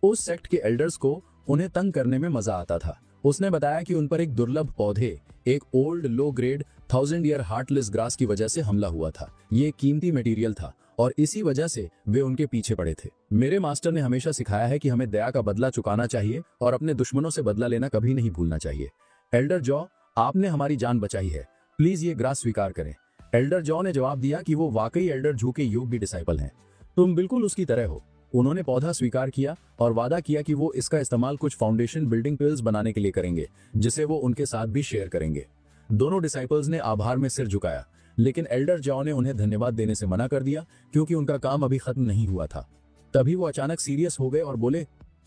उस सेक्ट के एल्डर्स को उन्हें तंग करने में मजा आता था। उसने बताया कि उन पर एक दुर्लभ पौधे, एक old low grade 1000 year heartless grass की वजह से हमला हुआ था। ये कीमती मटेरियल था और इसी वजह से वे उनके पीछे पड़े थे। मेरे मास्टर ने हमेशा सिखाया है कि हमें दया का बदला चुकाना चाहिए और अपने दुश्मनों से बदला लेना कभी नहीं भूलना चाहिए। एल्डर जॉ, आपने हमारी जान बचाई है, प्लीज ये ग्रास स्वीकार करें। एल्डर जॉ ने जवाब दिया कि वो वाकई एल्डर जू के योग्य डिसाइपल हैं। तुम बिल्कुल उसकी तरह हो। उन्होंने पौधा स्वीकार किया और वादा किया कि वो इसका इस्तेमाल कुछ फाउंडेशन बिल्डिंग पिल्स बनाने के लिए करेंगे, जिसे वो उनके साथ भी शेयर करेंगे। दोनों डिसाइपल्स ने आभार में सिर झुकाया, लेकिन एल्डर जॉ ने उन्हें धन्यवाद देने से मना कर दिया क्योंकि उनका काम अभी खत्म नहीं हुआ था। तभी वो अचानक सीरियस हो गए और बोले,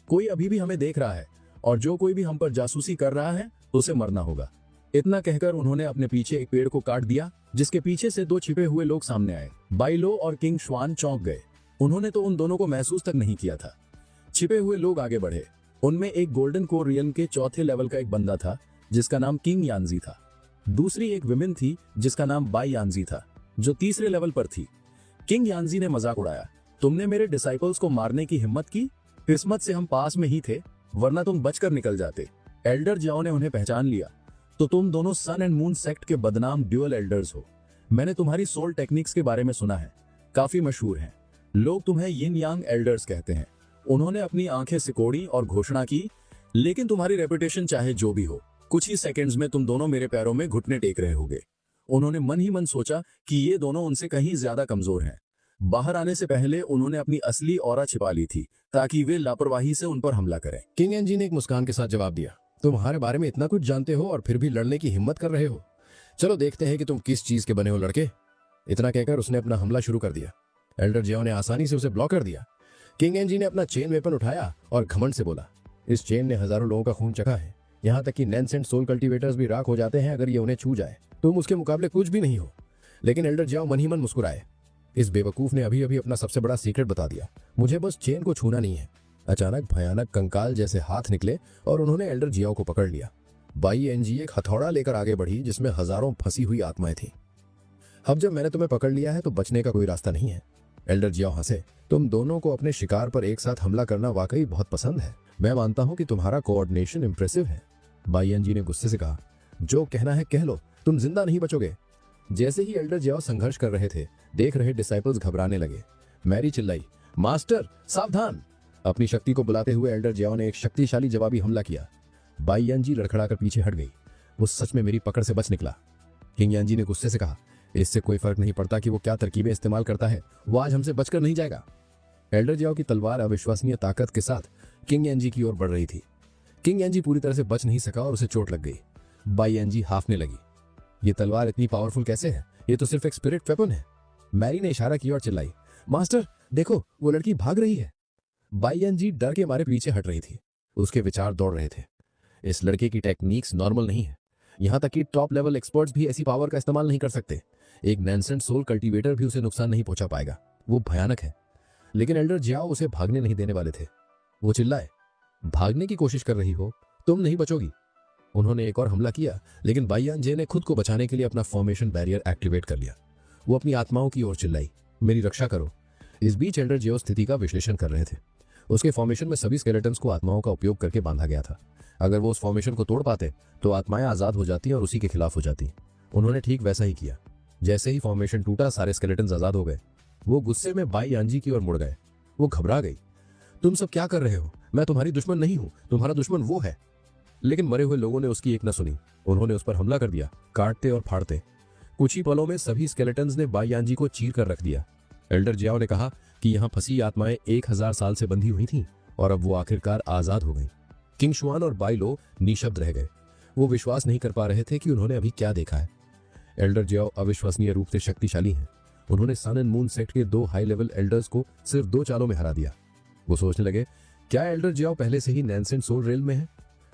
कोई अभी भी हमें देख रहा है और जो कोई भी हम पर जासूसी कर रहा है उसे मरना होगा। इतना कहकर उन्होंने अपने पीछे एक पेड़ को काट दिया, जिसके पीछे से 2 छिपे हुए लोग सामने आए। बाइलो और किंग श्वान चौंक गए। उन्होंने तो उन दोनों को महसूस तक नहीं किया था। छिपे हुए लोग आगे बढ़े। उनमें एक गोल्डन कोर रियल्म के 4थे लेवल का एक बंदा था जिसका नाम किंग यानजी था। दूसरी एक विमेन थी जिसका नाम बाई यानजी था, जो तीसरे लेवल पर थी। किंग यानजी ने मजाक उड़ाया, तुमने मेरे डिसाइपल्स को मारने की हिम्मत की? किस्मत से हम पास में ही थे, वरना तुम बचकर निकल जाते। एल्डर जाओ ने उन्हें पहचान लिया, तो तुम दोनों सन एंड मून सेक्ट के बदनाम ड्यूअल एल्डर्स हो। मैंने तुम्हारी सोल टेक्निक्स के बारे में सुना है, काफी मशहूर है। लोग तुम्हें यिन यांग एल्डर्स कहते हैं। उन्होंने अपनी आंखें सिकोड़ी और घोषणा की, लेकिन तुम्हारी रेपुटेशन चाहे जो भी हो, कुछ ही सेकंड्स में तुम दोनों मेरे पैरों में घुटने टेक रहे होगे। उन्होंने मन ही मन सोचा कि ये दोनों उनसे कहीं ज्यादा कमजोर हैं। बाहर आने से पहले उन्होंने अपनी असली ऑरा छिपा ली थी, ताकि वे लापरवाही से उन पर हमला करें। किंग एनजी ने एक मुस्कान के साथ जवाब दिया, तुम्हारे बारे में इतना कुछ जानते हो और फिर भी लड़ने की हिम्मत कर रहे हो। चलो देखते हैं कि तुम किस चीज के बने हो लड़के। इतना कहकर उसने अपना हमला शुरू कर दिया। एल्डर जियो ने आसानी से उसे ब्लॉक कर दिया। किंग एनजी ने अपना चेन वेपन उठाया और घमंड से बोला, इस चेन ने हजारों लोगों का खून चखा है, यहाँ तक कि नैनसेंट सोल कल्टीवेटर्स भी राख हो जाते हैं अगर ये उन्हें छू जाए। तुम उसके मुकाबले कुछ भी नहीं हो। लेकिन एल्डर जियो मन ही मन मुस्कुराए। इस बेवकूफ ने अभी अभी अपना सबसे बड़ा सीक्रेट बता दिया, मुझे बस चेन को छूना नहीं है। अचानक भयानक कंकाल जैसे हाथ निकले और उन्होंने एल्डर जियो को पकड़ लिया। बाई एनजी एक हथौड़ा लेकर आगे बढ़ी जिसमें हजारों फंसी हुई आत्माएं थी। अब जब मैंने तुम्हें पकड़ लिया है तो बचने का कोई रास्ता नहीं है। एल्डर जियो हंसे, तुम दोनों को अपने शिकार पर एक साथ हमला करना वाकई बहुत पसंद है। मैं मानता हूं कि तुम्हारा कोऑर्डिनेशन इंप्रेसिव है। बाई एनजी ने गुस्से से कहा, जो कहना है कह लो, तुम जिंदा नहीं बचोगे। जैसे ही एल्डर जियो संघर्ष कर रहे थे, देख रहे डिसाइपल्स घबराने लगे। मैरी चिल्लाई, मास्टर सावधान। अपनी शक्ति को बुलाते हुए एल्डर जियो ने एक शक्तिशाली जवाबी हमला किया। बाई यानजी लड़खड़ाकर पीछे हट गई। वो सच में मेरी पकड़ से बच निकला। किंग यानजी ने गुस्से से कहा, इससे कोई फर्क नहीं पड़ता कि वो क्या तरकीबें इस्तेमाल करता है, वो आज हमसे बचकर नहीं जाएगा। एल्डर जियो की तलवार अविश्वसनीय ताकत के साथ किंग यानजी की ओर बढ़ रही थी। किंग यानजी पूरी तरह से बच नहीं सका और उसे चोट लग गई। बाई यानजी हाफने लगी, ये तलवार इतनी पावरफुल कैसे है? ये तो सिर्फ एक स्पिरिट वेपन है। मैरी ने इशारा किया और चिल्लाई, मास्टर देखो, वो लड़की भाग रही है। बाई यानजी डर के मारे पीछे हट रही थी। उसके विचार दौड़ रहे थे, इस लड़के की टेक्निक्स नॉर्मल नहीं है। यहाँ तक कि टॉप लेवल एक्सपर्ट्स भी ऐसी पावर का इस्तेमाल नहीं कर सकते। एक नैनसेंट सोल कल्टीवेटर भी उसे नुकसान नहीं पहुंचा पाएगा। वो भयानक है। लेकिन एल्डर जियाओ उसे भागने नहीं देने वाले थे। वो चिल्लाए, भागने की कोशिश कर रही हो, तुम नहीं बचोगी। उन्होंने एक और हमला किया, लेकिन बाई यानजे ने खुद को बचाने के लिए अपना फॉर्मेशन बैरियर एक्टिवेट कर लिया। वो अपनी आत्माओं की ओर चिल्लाई, मेरी रक्षा करो। इस बीच एल्डर जियो स्थिति का विश्लेषण कर रहे थे। उसके फॉर्मेशन में सभी स्केलेटन्स को आत्माओं का उपयोग करके बांधा गया था। अगर वो उस फॉर्मेशन को तोड़ पाते तो आत्माएं आजाद हो जाती और उसी के खिलाफ हो जाती। उन्होंने ठीक वैसा ही किया। जैसे ही फॉर्मेशन टूटा, सारे स्केलेटन्स आजाद हो गए। वो गुस्से में बाई यानजी की ओर मुड़ गए। वो घबरा गई, तुम सब क्या कर रहे हो? मैं तुम्हारी दुश्मन नहीं हूं, तुम्हारा दुश्मन वो है। लेकिन मरे हुए लोगों ने उसकी एक न सुनी। उन्होंने उस पर हमला कर दिया, काटते और फाड़ते। कुछ ही पलों में सभी स्केलेटन्स ने बाई यानजी को चीर कर रख दिया। एल्डर जियाओ ने कहा कि यहाँ फंसी आत्माएं 1000 साल से बंधी हुई थीं और अब वो आखिरकार आजाद हो गई। किंग शुआन और बाई लो निशब्द रह गए। वो विश्वास नहीं कर पा रहे थे कि उन्होंने अभी क्या देखा है। एल्डर जियाओ अविश्वसनीय रूप से शक्तिशाली हैं। उन्होंने सन एंड मून सेक्ट के 2 हाई लेवल एल्डर्स को सिर्फ 2 चालों में हरा दिया। वो सोचने लगे, क्या एल्डर जियाओ पहले से ही नैनसेंट सोल रेल में है?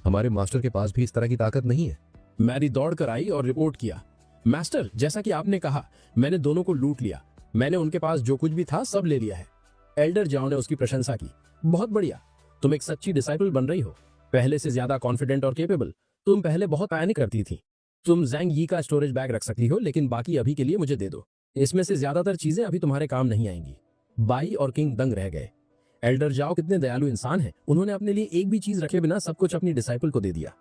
हमारे मास्टर के पास भी इस तरह की ताकत नहीं है। मैरी दौड़ कर आई और रिपोर्ट किया, मास्टर जैसा कि आपने कहा, मैंने दोनों को लूट लिया। मैंने उनके पास जो कुछ भी था सब ले लिया है। एल्डर जियाओ ने उसकी प्रशंसा की, बहुत बढ़िया, तुम एक सच्ची डिसाइपल बन रही हो, पहले से ज्यादा कॉन्फिडेंट और कैपेबल। तुम पहले बहुत पैनिक करती थी। तुम जैंग यी का स्टोरेज बैग रख सकती हो, लेकिन बाकी अभी के लिए मुझे दे दो। इसमें से ज्यादातर चीजें अभी तुम्हारे काम नहीं आएंगी। बाई और किंग दंग रह गए। एल्डर जियाओ कितने दयालु इंसान हैं। उन्होंने अपने लिए एक भी चीज रखे बिना सब कुछ अपनी डिसाइपल को दे दिया।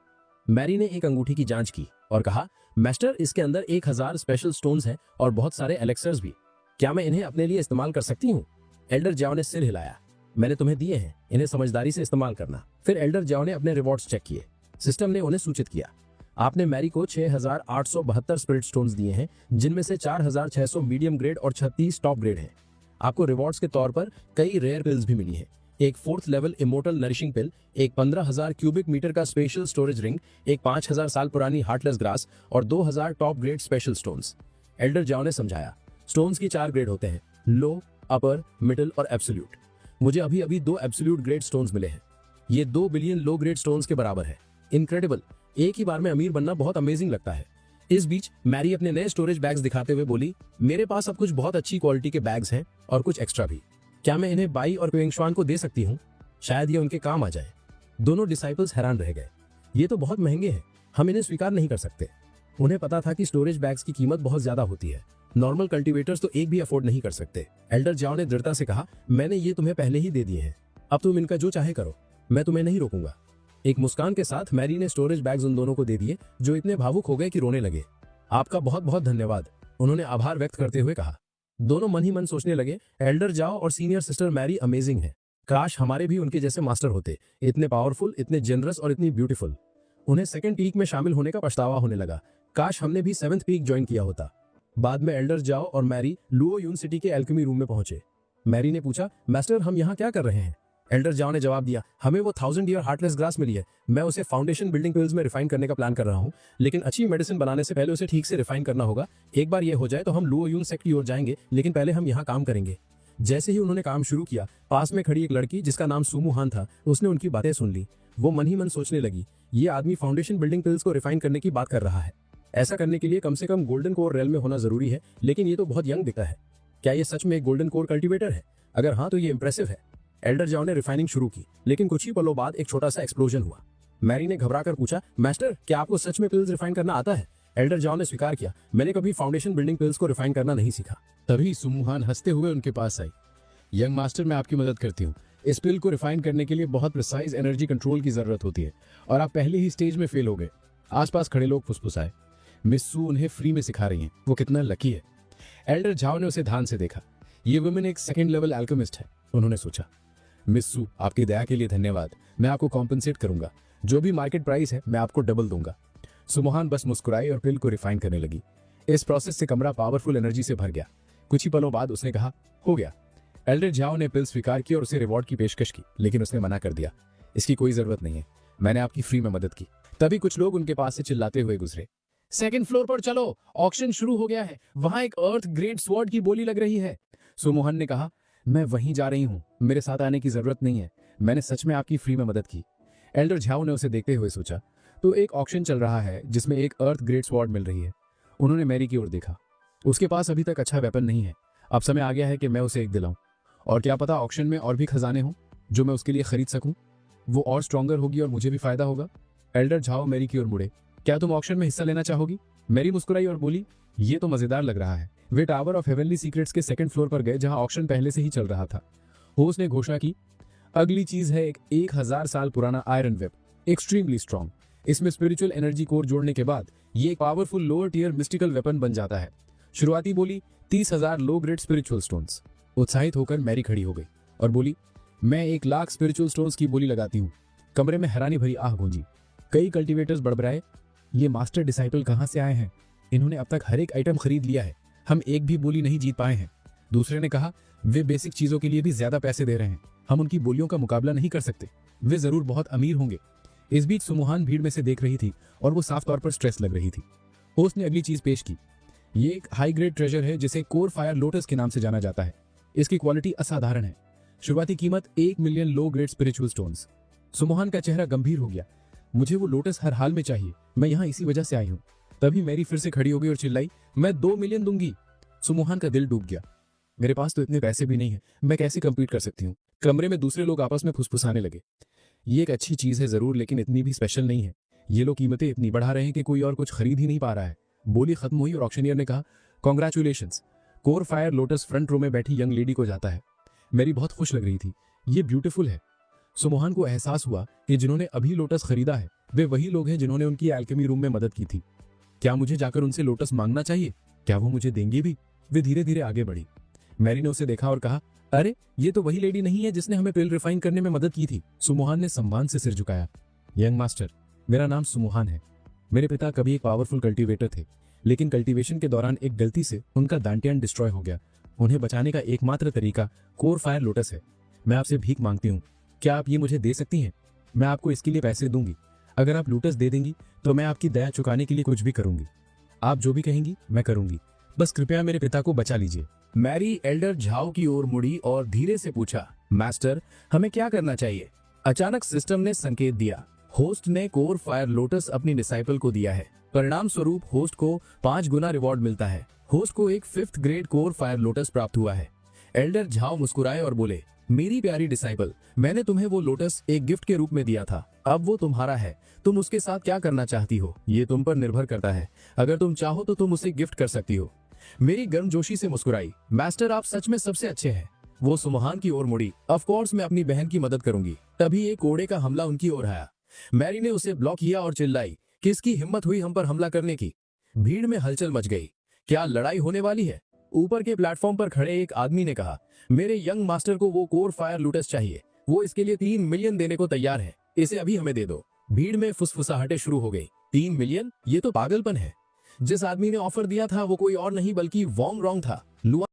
मैरी ने एक अंगूठी की जांच की और कहा, मास्टर इसके अंदर 1000 स्पेशल स्टोन्स हैं और बहुत सारे एलेक्सर्स भी। क्या मैं इन्हें अपने लिए इस्तेमाल कर सकती हूँ? एल्डर जियाओ ने सिर हिलाया, मैंने तुम्हें दिए हैं, इन्हें समझदारी से इस्तेमाल करना। फिर एल्डर जियाओ ने अपने रिवॉर्ड्स चेक किए। सिस्टम ने उन्हें सूचित किया, आपने मैरी को 6872 स्पिरिट स्टोन्स दिए हैं, जिनमें से 4600 मीडियम ग्रेड और 36 टॉप ग्रेड हैं। आपको रिवॉर्ड्स के तौर पर कई रेयर पिल्स भी मिली हैं। एक 4th level immortal nourishing pill, एक 15000 क्यूबिक मीटर का स्पेशल स्टोरेज रिंग, एक 5000 साल पुरानी हार्टलेस ग्रास और 2000 top grade special stones. Elder Jiao ने समझाया, स्टोन्स की 4 ग्रेड होते हैं, लो, अपर, मिडिल और एब्सोल्यूट। मुझे अभी अभी 2 एब्सोल्यूट ग्रेड स्टोन्स मिले हैं। ये 2 बिलियन लो ग्रेड स्टोन्स के बराबर है। इनक्रेडिबल, एक ही बार में अमीर बनना बहुत अमेजिंग लगता है। इस बीच मैरी अपने नए स्टोरेज बैग्स दिखाते हुए बोली, मेरे पास अब कुछ बहुत अच्छी क्वालिटी के बैग्स हैं और कुछ एक्स्ट्रा भी। क्या मैं इन्हें बाई और क्विंग शुआन को दे सकती हूँ? शायद ये उनके काम आ जाए। दोनों डिसाइपल्स हैरान रह गए, ये तो बहुत महंगे हैं, हम इन्हें स्वीकार नहीं कर सकते। उन्हें पता था कि स्टोरेज बैग्स की कीमत बहुत ज्यादा होती है। नॉर्मल कल्टीवेटर्स तो एक भी अफोर्ड नहीं कर सकते। एल्डर जाओ ने दृढ़ता से कहा, मैंने ये तुम्हें पहले ही दे दिए हैं, अब तुम इनका जो चाहे करो, मैं तुम्हें नहीं रोकूंगा। एक मुस्कान के साथ मैरी ने स्टोरेज बैग्स उन दोनों को दे दिए, जो इतने भावुक हो गए कि रोने लगे। आपका बहुत बहुत धन्यवाद, उन्होंने आभार व्यक्त करते हुए कहा। दोनों मन ही मन सोचने लगे, एल्डर जाओ और सीनियर सिस्टर मैरी अमेजिंग है। काश हमारे भी उनके जैसे मास्टर होते, इतने पावरफुल, इतने जनरस और इतनी ब्यूटीफुल। उन्हें सेकंड पीक में शामिल होने का पछतावा होने लगा। काश हमने भी 7th पीक ज्वाइन किया होता। बाद में एल्डर जाओ और मैरी लुओ यून सिटी के एल्केमी रूम में पहुंचे। मैरी ने पूछा, मास्टर हम यहाँ क्या कर रहे हैं? एल्डर जाओ ने जवाब दिया, हमें वो 1000 ईयर हार्टलेस ग्रास मिली है। मैं उसे फाउंडेशन बिल्डिंग पिल्स में रिफाइन करने का प्लान कर रहा हूँ, लेकिन अच्छी मेडिसिन बनाने से पहले उसे ठीक से रिफाइन करना होगा। एक बार ये हो जाए तो हम लुओ यून सेक्ट की ओर जाएंगे, लेकिन पहले हम यहाँ काम करेंगे। जैसे ही उन्होंने काम शुरू किया, पास में खड़ी एक लड़की जिसका नाम सुमू हान था, उसने उनकी बातें सुन ली। वो मन ही मन सोचने लगी, ये आदमी फाउंडेशन बिल्डिंग पिल्स को रिफाइन करने की बात कर रहा है। ऐसा करने के लिए कम से कम गोल्डन कोर रेल में होना जरूरी है, लेकिन ये तो बहुत यंग दिखता है। क्या ये सच में एक गोल्डन कोर कल्टीवेटर है? अगर हाँ तो ये इंप्रेसिव है। एल्डर जाओ ने रिफाइनिंग शुरू की, लेकिन कुछ ही पलों बाद एक छोटा सा एक्सप्लोजन हुआ। मैरी ने घबराकर पूछा, मास्टर क्या आपको सच में पिल्स रिफाइन करना आता है? एल्डर जाओ ने स्वीकार किया, मैंने कभी फाउंडेशन बिल्डिंग पिल्स को रिफाइन करना नहीं सीखा। तभी सुमुहान हंसते हुए उनके पास आई। यंग मास्टर, मैं आपकी मदद करती हूँ। इस पिल को रिफाइन करने के लिए बहुत प्रिसाइज एनर्जी कंट्रोल की जरूरत होती है, और आप पहले ही स्टेज में फेल हो गए। आसपास खड़े लोग फुसफुसाए, मिस सू उन्हें फ्री में सिखा रही हैं, वो कितना लकी है। एल्डर झाओ ने उसे ध्यान से देखा। ये वुमेन एक सेकंड लेवल एल्केमिस्ट है, उन्होंने सोचा। मिस सू, आपकी दया के लिए धन्यवाद। मैं आपको कॉम्पनसेट करूंगा, जो भी मार्केट प्राइस है मैं आपको डबल दूंगा। सुमोहान बस मुस्कुराई और पिल को रिफाइन करने लगी। इस प्रोसेस से कमरा पावरफुल एनर्जी से भर गया। कुछ ही पलों बाद उसने कहा, हो गया। एल्डर झाओ ने पिल स्वीकार की और उसे रिवॉर्ड की पेशकश की, लेकिन उसने मना कर दिया, इसकी कोई जरूरत नहीं है, मैंने आपकी फ्री में मदद की। तभी कुछ लोग उनके पास से चिल्लाते हुए गुजरे, सेकंड फ्लोर पर चलो, ऑक्शन शुरू हो गया है, वहां एक अर्थ ग्रेट स्वॉर्ड की बोली लग रही है। सुमोहन ने कहा, मैं वहीं जा रही हूँ, मेरे साथ आने की जरूरत नहीं है, मैंने सच में आपकी फ्री में मदद की। एल्डर झाओ ने उसे देखते हुए सोचा, तो एक ऑक्शन चल रहा है जिसमें एक अर्थ ग्रेट स्वॉर्ड मिल रही है। उन्होंने मैरी की ओर देखा, उसके पास अभी तक अच्छा वेपन नहीं है, अब समय आ गया है कि मैं उसे एक दिलाऊं, और क्या पता ऑक्शन में और भी खजाने हों जो मैं उसके लिए खरीद सकूं, वो और स्ट्रॉन्गर होगी और मुझे भी फायदा होगा। एल्डर झाओ मैरी की ओर मुड़े, क्या तुम ऑक्शन में हिस्सा लेना चाहोगी? मैरी मुस्कुराई और बोली, ये तो मजेदार लग रहा है। वे टावर ऑफ हेवनली सीक्रेट्स के सेकंड फ्लोर पर गए, जहां ऑक्शन पहले से ही चल रहा था। होस्ट ने घोषणा की, अगली चीज है एक 1000 साल पुराना आयरन वेब, एक्सट्रीमली स्ट्रॉन्ग। इसमें स्पिरिचुअल एनर्जी कोर जोड़ने के बाद ये एक powerful lower tier mystical weapon बन जाता है। शुरुआती बोली 30,000 लो ग्रेड स्पिरिचुअल स्टोन्स। उत्साहित होकर मैरी खड़ी हो गई और बोली, मैं 1 लाख स्पिरिचुअल स्टोन्स की बोली लगाती हूँ। कमरे में हैरानी भरी आह गूंजी। कई कल्टीवेटर्स बड़बड़ाए, ये मास्टर डिसाइपल कहाँ से आए हैं? इन्होंने अब तक हर एक आइटम खरीद लिया है, हम एक भी बोली नहीं जीत पाए हैं। दूसरे ने कहा, वे बेसिक चीजों के लिए भी ज्यादा पैसे दे रहे हैं, हम उनकी बोलियों का मुकाबला नहीं कर सकते, वे जरूर बहुत अमीर होंगे। इस बीच सुमुहान भीड़ में से देख रही थी और वो साफ तौर पर स्ट्रेस लग रही थी। होस्ट ने अगली चीज पेश की, ये एक हाई ग्रेड ट्रेजर है जिसे कोर फायर लोटस के नाम से जाना जाता है। इसकी क्वालिटी असाधारण है। शुरुआती कीमत 1 million low grade spiritual stones. सुमुहान का चेहरा गंभीर हो गया, मुझे वो लोटस हर हाल में चाहिए, मैं यहाँ इसी वजह से आई हूँ। तभी मैरी फिर से खड़ी हो गई और चिल्लाई, मैं 2 मिलियन दूंगी। सुमुहान का दिल डूब गया, मेरे पास तो इतने पैसे भी नहीं है, मैं कैसे कम्पीट कर सकती हूँ। कमरे में दूसरे लोग आपस में फुसफुसाने लगे, ये एक अच्छी चीज है जरूर, लेकिन इतनी भी स्पेशल नहीं है। ये लोग कीमतें इतनी बढ़ा रहे हैं कि कोई और कुछ खरीद ही नहीं पा रहा है। बोली खत्म हुई और ऑक्शनियर ने कहा, congratulations, core fire lotus front row में बैठी यंग लेडी को जाता है। मेरी बहुत खुश लग रही थी, ये ब्यूटीफुल है। सुमोहन को एहसास हुआ कि जिन्होंने अभी लोटस खरीदा है वे वही लोग हैं जिन्होंने उनकी एल्केमी रूम में मदद की थी। क्या मुझे जाकर उनसे लोटस मांगना चाहिए? क्या वो मुझे देंगी भी? वे धीरे धीरे आगे बढ़ी। मैरी ने उसे देखा और कहा, अरे ये तो वही लेडी नहीं है जिसने हमें पिल रिफाइन करने में मदद की थी। सुमोहन ने सम्मान से सिर झुकाया, यंग मास्टर, मेरा नाम सुमोहन है। मेरे पिता कभी एक पावरफुल कल्टीवेटर थे, लेकिन कल्टीवेशन के दौरान एक गलती से उनका दांटियान डिस्ट्रॉय हो गया। उन्हें बचाने का एकमात्र तरीका कोर फायर लोटस है। मैं आपसे भीख मांगती हूँ, क्या आप ये मुझे दे सकती हैं? मैं आपको इसके लिए पैसे दूंगी। अगर आप लोटस दे देंगी तो मैं आपकी दया चुकाने के लिए कुछ भी करूंगी। आप जो भी कहेंगी मैं करूंगी, बस कृपया मेरे पिता को बचा लीजिए। मैरी एल्डर झाओ की ओर मुड़ी और धीरे से पूछा, मास्टर हमें क्या करना चाहिए? अचानक सिस्टम ने संकेत दिया, होस्ट ने कोर फायर लोटस अपनी डिसाइपल को दिया है। परिणाम स्वरूप होस्ट को 5 गुना रिवॉर्ड मिलता है। होस्ट को एक 5th grade core fire lotus प्राप्त हुआ है। एल्डर झाओ मुस्कुराए और बोले, मेरी प्यारी डिसाइपल, मैंने तुम्हें वो लोटस एक गिफ्ट के रूप में दिया था। अब वो तुम्हारा है, तुम उसके साथ क्या करना चाहती हो ये तुम पर निर्भर करता है। अगर तुम चाहो तो तुम उसे गिफ्ट कर सकती हो। मेरी गर्मजोशी से मुस्कुराई। मास्टर आप सच में सबसे अच्छे हैं। वो सुमहान की ओर मुड़ी। ऑफ कोर्स मैं अपनी बहन की मदद करूंगी। तभी एक कोड़े का हमला उनकी ओर आया। मैरी ने उसे ब्लॉक किया और चिल्लाई, किसकी हिम्मत हुई हम पर हमला करने की। भीड़ में हलचल मच गई। क्या लड़ाई होने वाली है? ऊपर के प्लेटफॉर्म पर खड़े एक आदमी ने कहा, मेरे यंग मास्टर को वो कोर फायर लूटस चाहिए। वो इसके लिए 3 मिलियन देने को तैयार है। इसे अभी हमें दे दो। भीड़ में फुसफुसाहटें शुरू हो गई। 3 मिलियन? ये तो पागलपन है। जिस आदमी ने ऑफर दिया था वो कोई और नहीं बल्कि वॉन्ग रॉन्ग था। लुआ